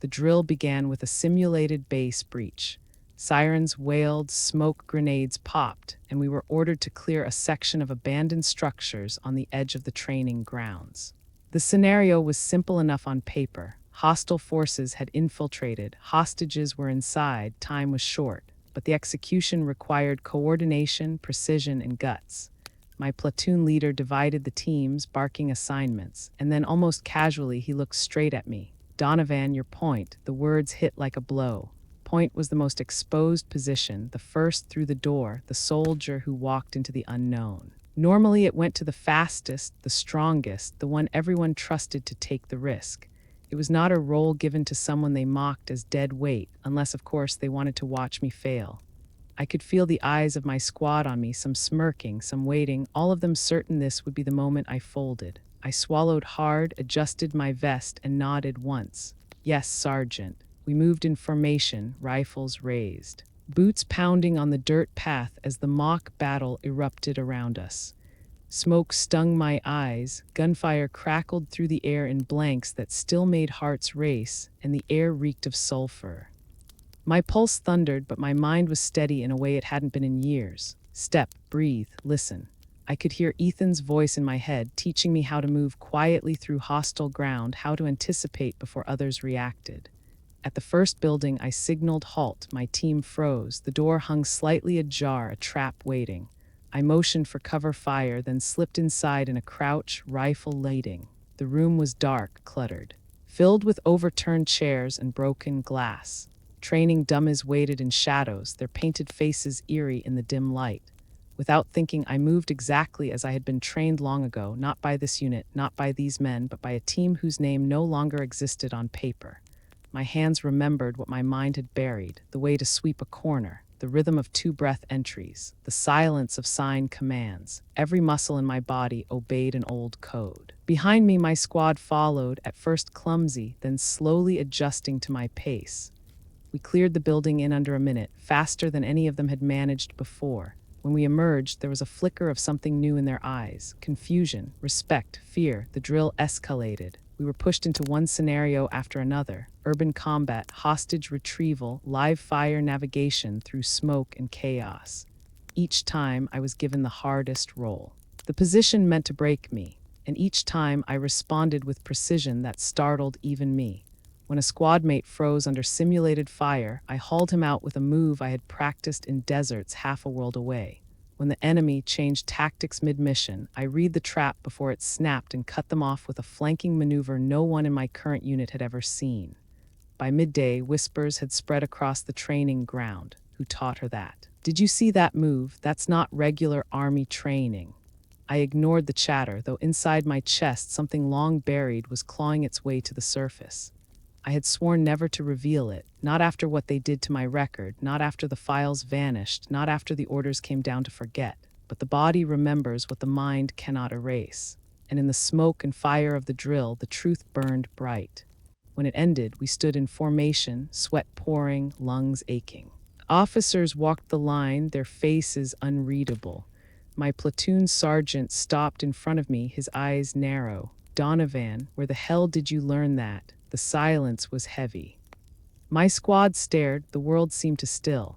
The drill began with a simulated base breach. Sirens wailed, smoke grenades popped, and we were ordered to clear a section of abandoned structures on the edge of the training grounds. The scenario was simple enough on paper. Hostile forces had infiltrated, hostages were inside, time was short, but the execution required coordination, precision, and guts. My platoon leader divided the teams, barking assignments, and then almost casually he looked straight at me. "Donovan, your point." The words hit like a blow. Point was the most exposed position, the first through the door, the soldier who walked into the unknown. Normally it went to the fastest, the strongest, the one everyone trusted to take the risk. It was not a role given to someone they mocked as dead weight, unless of course they wanted to watch me fail. I could feel the eyes of my squad on me, some smirking, some waiting, all of them certain this would be the moment I folded. I swallowed hard, adjusted my vest, and nodded once. "Yes, Sergeant." We moved in formation, rifles raised. Boots pounding on the dirt path as the mock battle erupted around us. Smoke stung my eyes, gunfire crackled through the air in blanks that still made hearts race, and the air reeked of sulfur. My pulse thundered, but my mind was steady in a way it hadn't been in years. Step, breathe, listen. I could hear Ethan's voice in my head, teaching me how to move quietly through hostile ground, how to anticipate before others reacted. At the first building, I signaled halt. My team froze. The door hung slightly ajar, a trap waiting. I motioned for cover fire, then slipped inside in a crouch, rifle lading. The room was dark, cluttered, filled with overturned chairs and broken glass. Training dummies waited in shadows, their painted faces eerie in the dim light. Without thinking, I moved exactly as I had been trained long ago, not by this unit, not by these men, but by a team whose name no longer existed on paper. My hands remembered what my mind had buried, the way to sweep a corner, the rhythm of two-breath entries, the silence of signed commands. Every muscle in my body obeyed an old code. Behind me, my squad followed, at first clumsy, then slowly adjusting to my pace. We cleared the building in under a minute, faster than any of them had managed before. When we emerged, there was a flicker of something new in their eyes. Confusion, respect, fear. The drill escalated. We were pushed into one scenario after another. Urban combat, hostage retrieval, live fire navigation through smoke and chaos. Each time, I was given the hardest role. The position meant to break me, and each time I responded with precision that startled even me. When a squad mate froze under simulated fire, I hauled him out with a move I had practiced in deserts half a world away. When the enemy changed tactics mid-mission, I read the trap before it snapped and cut them off with a flanking maneuver no one in my current unit had ever seen. By midday, whispers had spread across the training ground. Who taught her that? Did you see that move? That's not regular army training. I ignored the chatter, though inside my chest something long buried was clawing its way to the surface. I had sworn never to reveal it, not after what they did to my record, not after the files vanished, not after the orders came down to forget. But the body remembers what the mind cannot erase. And in the smoke and fire of the drill, the truth burned bright. When it ended, we stood in formation, sweat pouring, lungs aching. Officers walked the line, their faces unreadable. My platoon sergeant stopped in front of me, his eyes narrow. "Donovan, where the hell did you learn that?" The silence was heavy. My squad stared, the world seemed to still.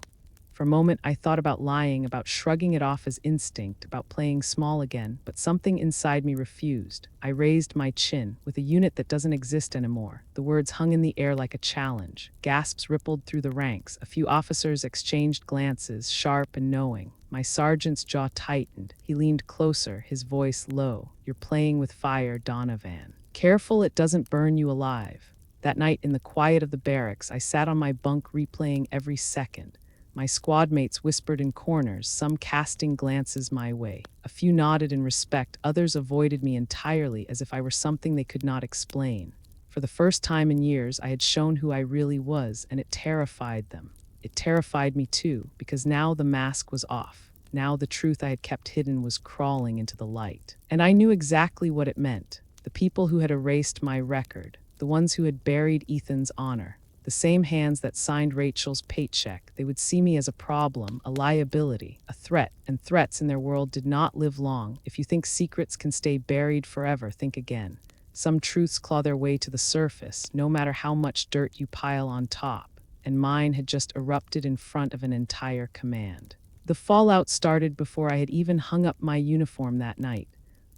For a moment I thought about lying, about shrugging it off as instinct, about playing small again, but something inside me refused. I raised my chin. With a unit that doesn't exist anymore. The words hung in the air like a challenge. Gasps rippled through the ranks. A few officers exchanged glances, sharp and knowing. My sergeant's jaw tightened. He leaned closer, his voice low. "You're playing with fire, Donovan. Careful it doesn't burn you alive." That night in the quiet of the barracks, I sat on my bunk replaying every second. My squad mates whispered in corners, some casting glances my way. A few nodded in respect, others avoided me entirely as if I were something they could not explain. For the first time in years, I had shown who I really was, and it terrified them. It terrified me too, because now the mask was off. Now the truth I had kept hidden was crawling into the light. And I knew exactly what it meant. The people who had erased my record, the ones who had buried Ethan's honor, the same hands that signed Rachel's paycheck, they would see me as a problem, a liability, a threat, and threats in their world did not live long. If you think secrets can stay buried forever, think again. Some truths claw their way to the surface, no matter how much dirt you pile on top, and mine had just erupted in front of an entire command. The fallout started before I had even hung up my uniform that night.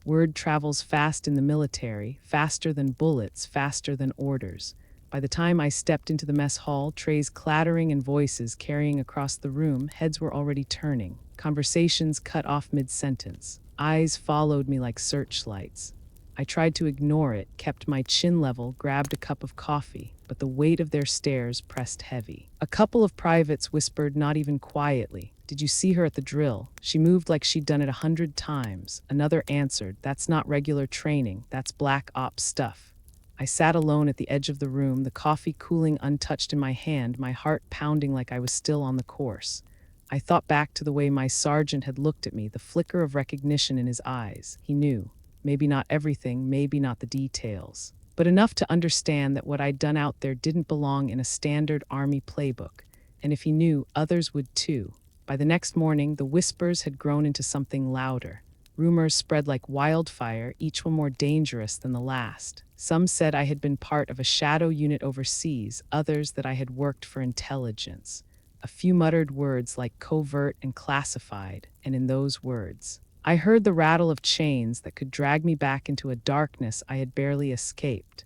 Word travels fast in the military, faster than bullets, faster than orders. By the time I stepped into the mess hall, trays clattering and voices carrying across the room, heads were already turning. Conversations cut off mid-sentence. Eyes followed me like searchlights. I tried to ignore it, kept my chin level, grabbed a cup of coffee, but the weight of their stares pressed heavy. A couple of privates whispered, not even quietly, "Did you see her at the drill? She moved like she'd done it 100 times. Another answered, "That's not regular training, that's black ops stuff." I sat alone at the edge of the room, the coffee cooling untouched in my hand, my heart pounding like I was still on the course. I thought back to the way my sergeant had looked at me, the flicker of recognition in his eyes. He knew. Maybe not everything, maybe not the details, but enough to understand that what I'd done out there didn't belong in a standard army playbook. And if he knew, others would too. By the next morning, the whispers had grown into something louder. Rumors spread like wildfire, each one more dangerous than the last. Some said I had been part of a shadow unit overseas, others that I had worked for intelligence. A few muttered words like covert and classified, and in those words, I heard the rattle of chains that could drag me back into a darkness I had barely escaped.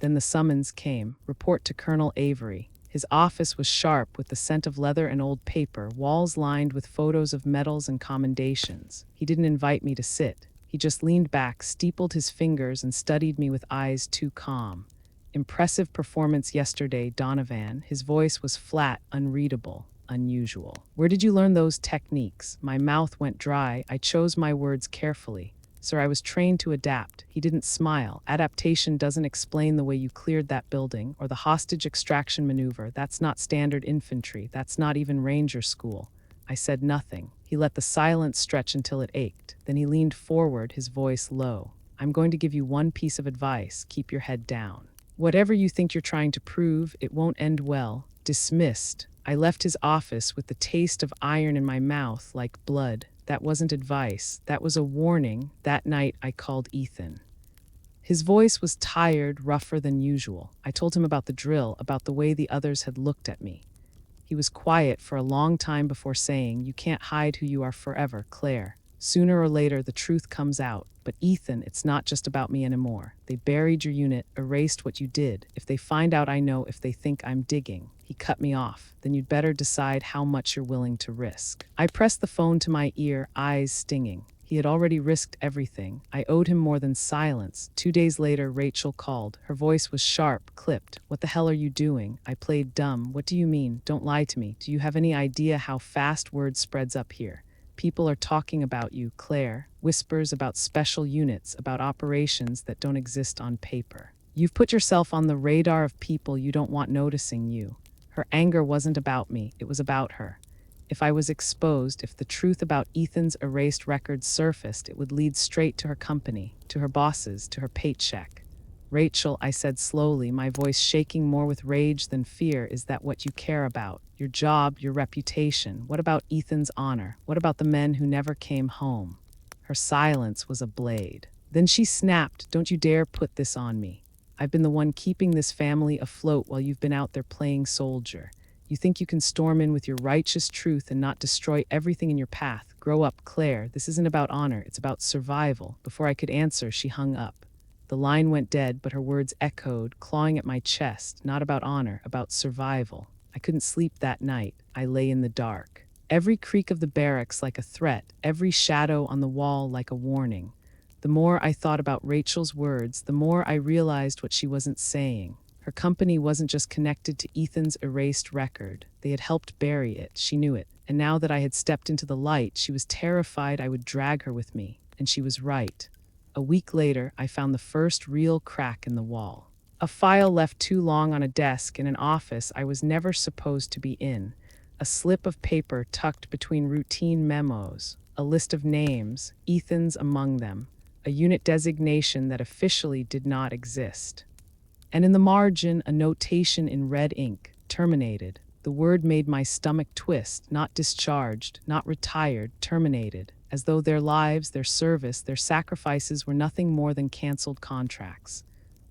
Then the summons came, report to Colonel Avery. His office was sharp with the scent of leather and old paper, walls lined with photos of medals and commendations. He didn't invite me to sit. He just leaned back, steepled his fingers, and studied me with eyes too calm. "Impressive performance yesterday, Donovan." His voice was flat, unreadable, unusual. "Where did you learn those techniques?" My mouth went dry. I chose my words carefully. "Sir, I was trained to adapt." He didn't smile. "Adaptation doesn't explain the way you cleared that building, or the hostage extraction maneuver. That's not standard infantry. That's not even ranger school." I said nothing. He let the silence stretch until it ached. Then he leaned forward, his voice low. "I'm going to give you one piece of advice. Keep your head down. Whatever you think you're trying to prove, it won't end well." Dismissed. I left his office with the taste of iron in my mouth, like blood. That wasn't advice. That was a warning. That night I called Ethan. His voice was tired, rougher than usual. I told him about the drill, about the way the others had looked at me. He was quiet for a long time before saying, "You can't hide who you are forever, Claire. Sooner or later, the truth comes out. But Ethan, it's not just about me anymore. They buried your unit, erased what you did. If they find out I know, if they think I'm digging. He cut me off. Then you'd better decide how much you're willing to risk. I pressed the phone to my ear, eyes stinging. He had already risked everything. I owed him more than silence. 2 days later, Rachel called. Her voice was sharp, clipped. What the hell are you doing? I played dumb. What do you mean? Don't lie to me. Do you have any idea how fast word spreads up here? People are talking about you, Claire. Whispers about special units, about operations that don't exist on paper. You've put yourself on the radar of people you don't want noticing you. Her anger wasn't about me, it was about her. If I was exposed, if the truth about Ethan's erased records surfaced, it would lead straight to her company, to her bosses, to her paycheck. Rachel, I said slowly, my voice shaking more with rage than fear, is that what you care about? Your job, your reputation? What about Ethan's honor? What about the men who never came home? Her silence was a blade. Then she snapped, don't you dare put this on me. I've been the one keeping this family afloat while you've been out there playing soldier. You think you can storm in with your righteous truth and not destroy everything in your path. Grow up, Claire. This isn't about honor, it's about survival. Before I could answer, she hung up. The line went dead, but her words echoed, clawing at my chest. Not about honor, about survival. I couldn't sleep that night. I lay in the dark. Every creak of the barracks like a threat, every shadow on the wall like a warning. The more I thought about Rachel's words, the more I realized what she wasn't saying. Her company wasn't just connected to Ethan's erased record. They had helped bury it. She knew it. And now that I had stepped into the light, she was terrified I would drag her with me. And she was right. A week later, I found the first real crack in the wall. A file left too long on a desk in an office I was never supposed to be in. A slip of paper tucked between routine memos. A list of names, Ethan's among them. A unit designation that officially did not exist. And in the margin, a notation in red ink, terminated. The word made my stomach twist, not discharged, not retired, terminated, as though their lives, their service, their sacrifices were nothing more than canceled contracts.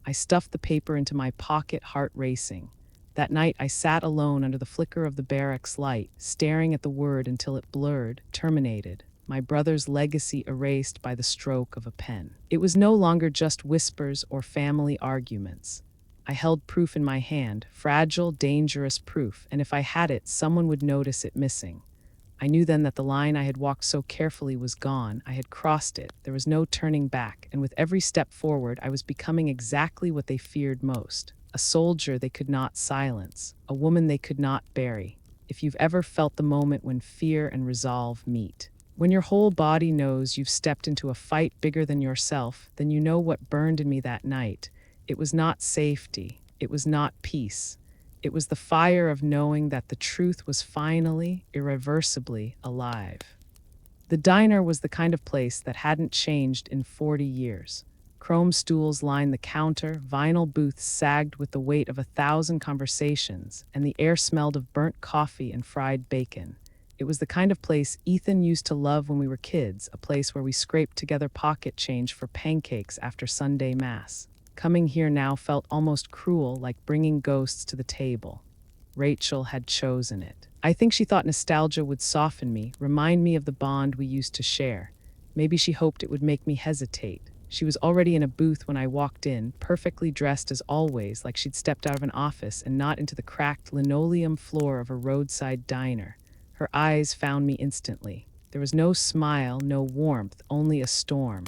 I stuffed the paper into my pocket, heart racing. That night, I sat alone under the flicker of the barracks light, staring at the word until it blurred, terminated. My brother's legacy erased by the stroke of a pen. It was no longer just whispers or family arguments. I held proof in my hand, fragile, dangerous proof, and if I had it, someone would notice it missing. I knew then that the line I had walked so carefully was gone. I had crossed it. There was no turning back, and with every step forward, I was becoming exactly what they feared most. A soldier they could not silence, a woman they could not bury. If you've ever felt the moment when fear and resolve meet, when your whole body knows you've stepped into a fight bigger than yourself, then you know what burned in me that night. It was not safety. It was not peace. It was the fire of knowing that the truth was finally, irreversibly alive. The diner was the kind of place that hadn't changed in 40 years. Chrome stools lined the counter, vinyl booths sagged with the weight of 1,000 conversations, and the air smelled of burnt coffee and fried bacon. It was the kind of place Ethan used to love when we were kids, a place where we scraped together pocket change for pancakes after Sunday Mass. Coming here now felt almost cruel, like bringing ghosts to the table. Rachel had chosen it. I think she thought nostalgia would soften me, remind me of the bond we used to share. Maybe she hoped it would make me hesitate. She was already in a booth when I walked in, perfectly dressed as always, like she'd stepped out of an office and not into the cracked linoleum floor of a roadside diner. Her eyes found me instantly. There was no smile, no warmth, only a storm.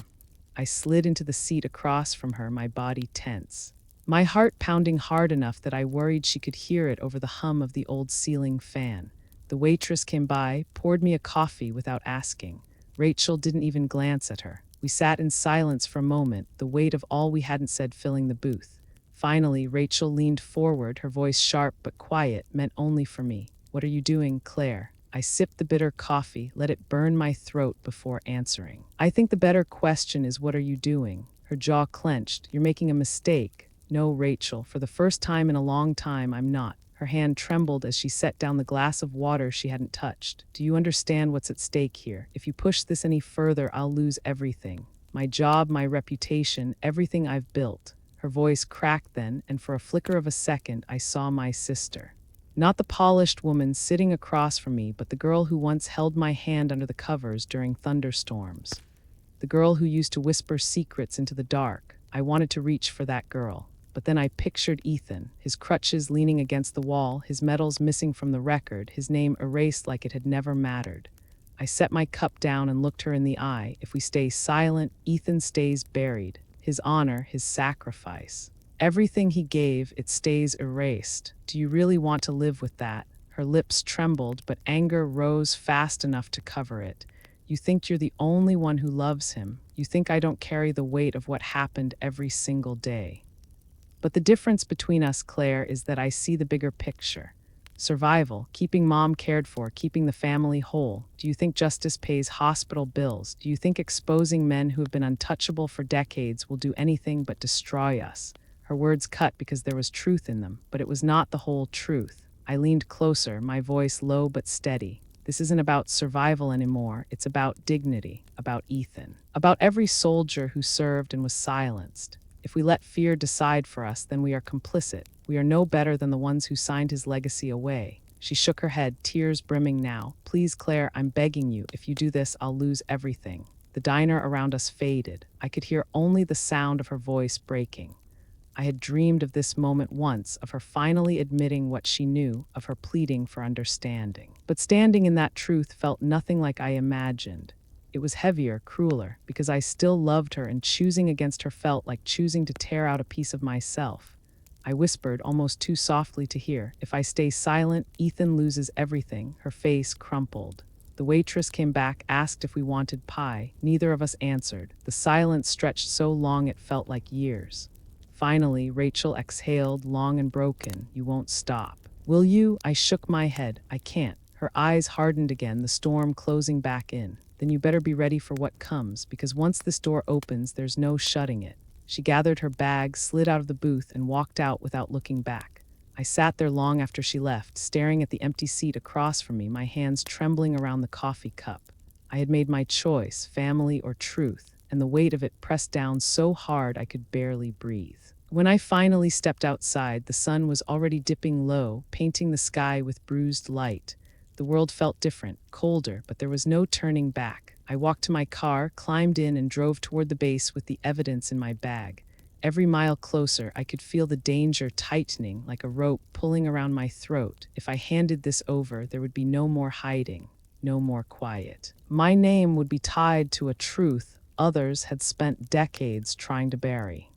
I slid into the seat across from her, my body tense. My heart pounding hard enough that I worried she could hear it over the hum of the old ceiling fan. The waitress came by, poured me a coffee without asking. Rachel didn't even glance at her. We sat in silence for a moment, the weight of all we hadn't said filling the booth. Finally, Rachel leaned forward, her voice sharp but quiet, meant only for me. What are you doing, Claire? I sipped the bitter coffee, let it burn my throat before answering. I think the better question is, what are you doing? Her jaw clenched. You're making a mistake. No, Rachel, for the first time in a long time, I'm not. Her hand trembled as she set down the glass of water she hadn't touched. Do you understand what's at stake here? If you push this any further, I'll lose everything. My job, my reputation, everything I've built. Her voice cracked then, and for a flicker of a second, I saw my sister. Not the polished woman sitting across from me, but the girl who once held my hand under the covers during thunderstorms. the girl who used to whisper secrets into the dark. I wanted to reach for that girl. But then I pictured Ethan, his crutches leaning against the wall, his medals missing from the record, his name erased like it had never mattered. I set my cup down and looked her in the eye. If we stay silent, Ethan stays buried. His honor, his sacrifice. Everything he gave, it stays erased. Do you really want to live with that? Her lips trembled, but anger rose fast enough to cover it. You think you're the only one who loves him. You think I don't carry the weight of what happened every single day. But the difference between us, Claire, is that I see the bigger picture. Survival, keeping mom cared for, keeping the family whole. Do you think justice pays hospital bills? Do you think exposing men who have been untouchable for decades will do anything but destroy us? Her words cut because there was truth in them, but it was not the whole truth. I leaned closer, my voice low but steady. This isn't about survival anymore. It's about dignity, about Ethan, about every soldier who served and was silenced. If we let fear decide for us, then we are complicit. We are no better than the ones who signed his legacy away. She shook her head, tears brimming now. Please, Claire, I'm begging you. If you do this, I'll lose everything. The diner around us faded. I could hear only the sound of her voice breaking. I had dreamed of this moment once, of her finally admitting what she knew, of her pleading for understanding. But standing in that truth felt nothing like I imagined. It was heavier, crueler, because I still loved her, and choosing against her felt like choosing to tear out a piece of myself. I whispered, almost too softly to hear, if I stay silent, Ethan loses everything. Her face crumpled. The waitress came back, asked if we wanted pie. Neither of us answered. The silence stretched so long it felt like years. Finally, Rachel exhaled, long and broken. You won't stop. Will you? I shook my head. I can't. Her eyes hardened again, the storm closing back in. Then you better be ready for what comes, because once this door opens, there's no shutting it. She gathered her bag, slid out of the booth, and walked out without looking back. I sat there long after she left, staring at the empty seat across from me, my hands trembling around the coffee cup. I had made my choice, family or truth, and the weight of it pressed down so hard I could barely breathe. When I finally stepped outside, the sun was already dipping low, painting the sky with bruised light. The world felt different, colder, but there was no turning back. I walked to my car, climbed in, and drove toward the base with the evidence in my bag. Every mile closer, I could feel the danger tightening, like a rope pulling around my throat. If I handed this over, there would be no more hiding, no more quiet. My name would be tied to a truth others had spent decades trying to bury.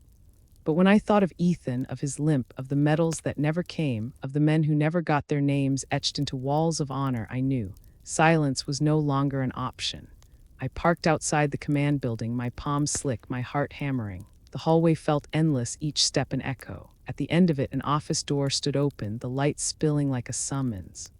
But when I thought of Ethan, of his limp, of the medals that never came, of the men who never got their names etched into walls of honor, I knew silence was no longer an option. I parked outside the command building, my palms slick, my heart hammering. The hallway felt endless, each step an echo. At the end of it, an office door stood open, the light spilling like a summons.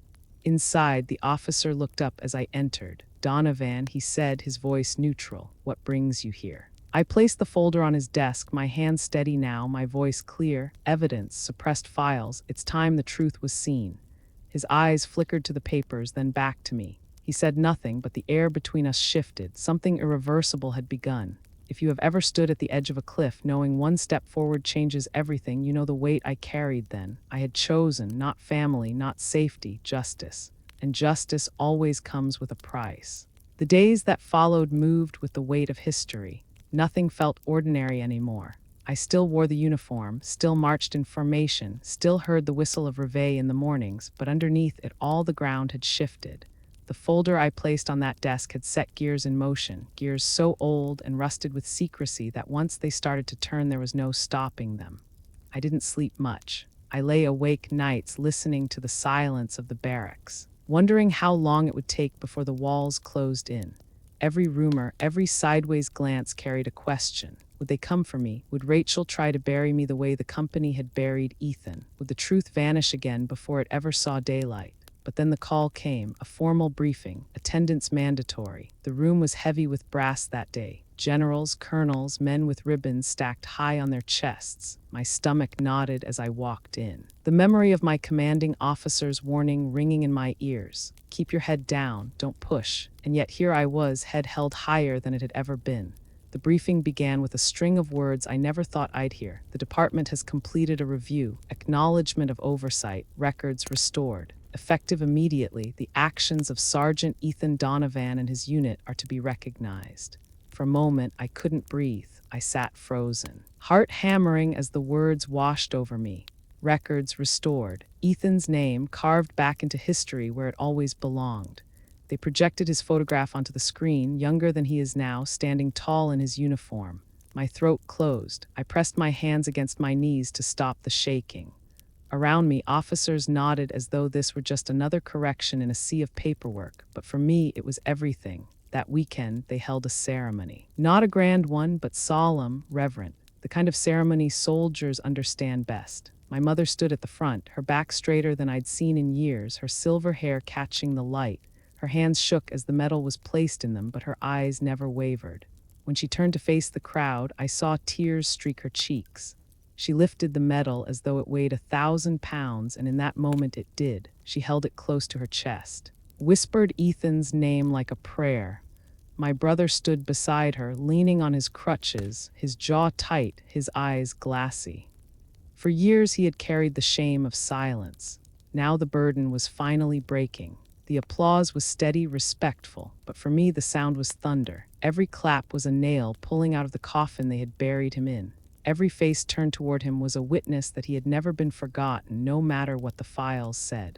Inside, the officer looked up as I entered. Donovan, he said, his voice neutral. What brings you here? I placed the folder on his desk, my hand steady now, my voice clear. Evidence, suppressed files. It's time the truth was seen. His eyes flickered to the papers, then back to me. He said nothing, but the air between us shifted. Something irreversible had begun. If you have ever stood at the edge of a cliff, knowing one step forward changes everything, you know the weight I carried then. I had chosen, not family, not safety, justice. And justice always comes with a price. The days that followed moved with the weight of history. Nothing felt ordinary anymore. I still wore the uniform, still marched in formation, still heard the whistle of reveille in the mornings, but underneath it all the ground had shifted. The folder I placed on that desk had set gears in motion, gears so old and rusted with secrecy that once they started to turn there was no stopping them. I didn't sleep much. I lay awake nights listening to the silence of the barracks, wondering how long it would take before the walls closed in. Every rumor, every sideways glance carried a question. Would they come for me? Would Rachel try to bury me the way the company had buried Ethan? Would the truth vanish again before it ever saw daylight? But then the call came, a formal briefing, attendance mandatory. The room was heavy with brass that day. Generals, colonels, men with ribbons stacked high on their chests. My stomach knotted as I walked in. The memory of my commanding officer's warning ringing in my ears. Keep your head down, don't push. And yet here I was, head held higher than it had ever been. The briefing began with a string of words I never thought I'd hear. The department has completed a review, acknowledgement of oversight, records restored. Effective immediately, the actions of Sergeant Ethan Donovan and his unit are to be recognized. For a moment, I couldn't breathe. I sat frozen, heart hammering as the words washed over me. Records restored. Ethan's name carved back into history where it always belonged. They projected his photograph onto the screen, younger than he is now, standing tall in his uniform. My throat closed. I pressed my hands against my knees to stop the shaking. Around me, officers nodded as though this were just another correction in a sea of paperwork, but for me, it was everything. That weekend, they held a ceremony. Not a grand one, but solemn, reverent, the kind of ceremony soldiers understand best. My mother stood at the front, her back straighter than I'd seen in years, her silver hair catching the light. Her hands shook as the medal was placed in them, but her eyes never wavered. When she turned to face the crowd, I saw tears streak her cheeks. She lifted the medal as though it weighed 1,000 pounds, and in that moment it did. She held it close to her chest, whispered Ethan's name like a prayer. My brother stood beside her, leaning on his crutches, his jaw tight, his eyes glassy. For years he had carried the shame of silence. Now the burden was finally breaking. The applause was steady, respectful, but for me the sound was thunder. Every clap was a nail pulling out of the coffin they had buried him in. Every face turned toward him was a witness that he had never been forgotten, no matter what the files said.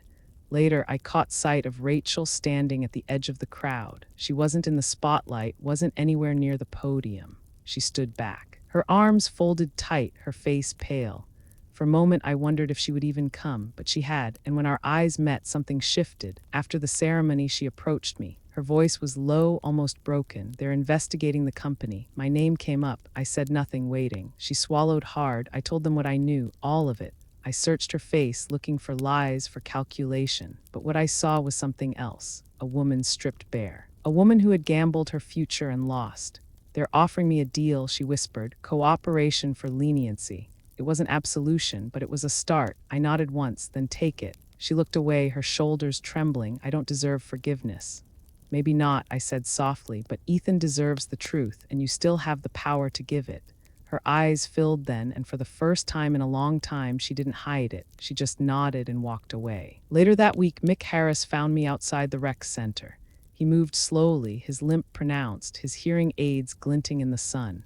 Later, I caught sight of Rachel standing at the edge of the crowd. She wasn't in the spotlight, wasn't anywhere near the podium. She stood back, her arms folded tight, her face pale. For a moment, I wondered if she would even come, but she had, and when our eyes met, something shifted. After the ceremony, she approached me. Her voice was low, almost broken. "They're investigating the company." My name came up. I said nothing, waiting. She swallowed hard. I told them what I knew, all of it. I searched her face, looking for lies, for calculation. But what I saw was something else. A woman stripped bare. A woman who had gambled her future and lost. "They're offering me a deal," she whispered. "Cooperation for leniency." It wasn't absolution, but it was a start. I nodded once, then "Take it." She looked away, her shoulders trembling. "I don't deserve forgiveness." "Maybe not," I said softly, "but Ethan deserves the truth, and you still have the power to give it." Her eyes filled then, and for the first time in a long time, she didn't hide it. She just nodded and walked away. Later that week, Mick Harris found me outside the rec center. He moved slowly, his limp pronounced, his hearing aids glinting in the sun.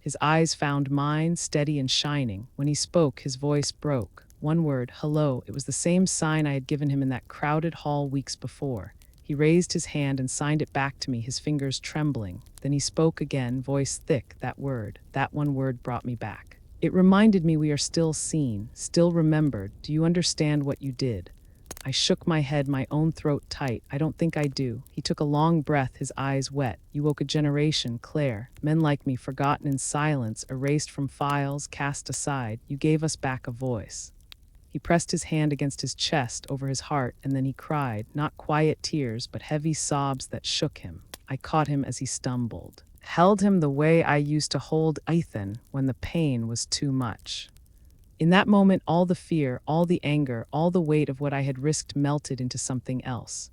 His eyes found mine, steady and shining. When he spoke, his voice broke. One word, "hello." It was the same sign I had given him in that crowded hall weeks before. He raised his hand and signed it back to me, his fingers trembling. Then he spoke again, voice thick, that word. That one word brought me back. It reminded me we are still seen, still remembered. "Do you understand what you did?" I shook my head, my own throat tight. "I don't think I do." He took a long breath, his eyes wet. "You woke a generation, Claire. Men like me, forgotten in silence, erased from files, cast aside. You gave us back a voice." He pressed his hand against his chest, over his heart, and then he cried, not quiet tears, but heavy sobs that shook him. I caught him as he stumbled, held him the way I used to hold Ethan when the pain was too much. In that moment, all the fear, all the anger, all the weight of what I had risked melted into something else.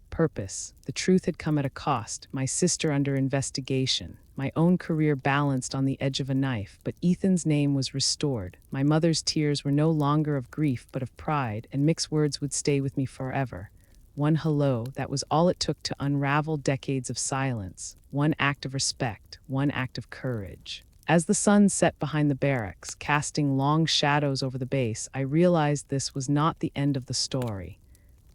Purpose. The truth had come at a cost. My sister under investigation. My own career balanced on the edge of a knife, but Ethan's name was restored. My mother's tears were no longer of grief, but of pride, and Mick's words would stay with me forever. One hello, that was all it took to unravel decades of silence. One act of respect, one act of courage. As the sun set behind the barracks, casting long shadows over the base, I realized this was not the end of the story.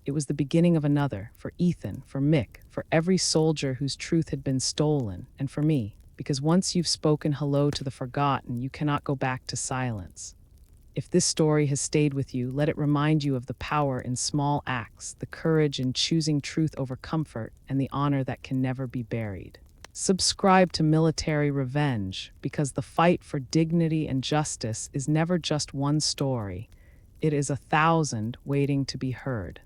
It was the beginning of another, for Ethan, for Mick, for every soldier whose truth had been stolen, and for me, because once you've spoken hello to the forgotten, you cannot go back to silence. If this story has stayed with you, let it remind you of the power in small acts, the courage in choosing truth over comfort, and the honor that can never be buried. Subscribe to Military Revenge, because the fight for dignity and justice is never just one story. It is 1,000 waiting to be heard.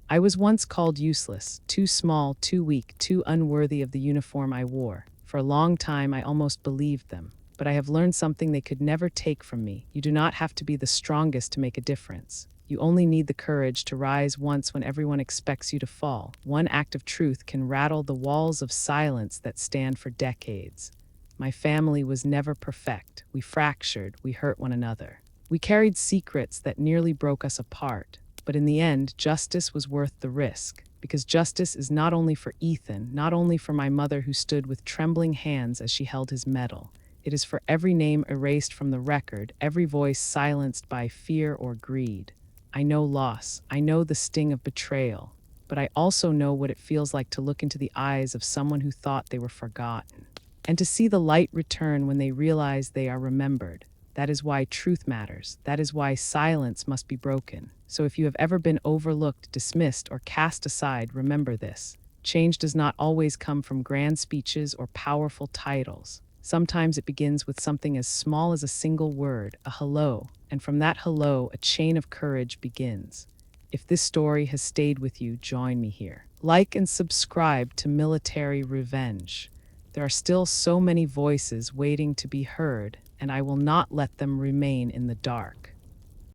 I was once called useless, too small, too weak, too unworthy of the uniform I wore. For a long time, I almost believed them. But I have learned something they could never take from me. You do not have to be the strongest to make a difference. You only need the courage to rise once when everyone expects you to fall. One act of truth can rattle the walls of silence that stand for decades. My family was never perfect. We fractured, we hurt one another. We carried secrets that nearly broke us apart. But in the end, justice was worth the risk. because justice is not only for Ethan, not only for my mother who stood with trembling hands as she held his medal. It is for every name erased from the record, every voice silenced by fear or greed. I know loss, I know the sting of betrayal, but I also know what it feels like to look into the eyes of someone who thought they were forgotten, and to see the light return when they realize they are remembered. That is why truth matters. That is why silence must be broken. So if you have ever been overlooked, dismissed, or cast aside, remember this. Change does not always come from grand speeches or powerful titles. Sometimes it begins with something as small as a single word, a hello, and from that hello, a chain of courage begins. If this story has stayed with you, join me here. Like and subscribe to Military Revenge. There are still so many voices waiting to be heard, and I will not let them remain in the dark.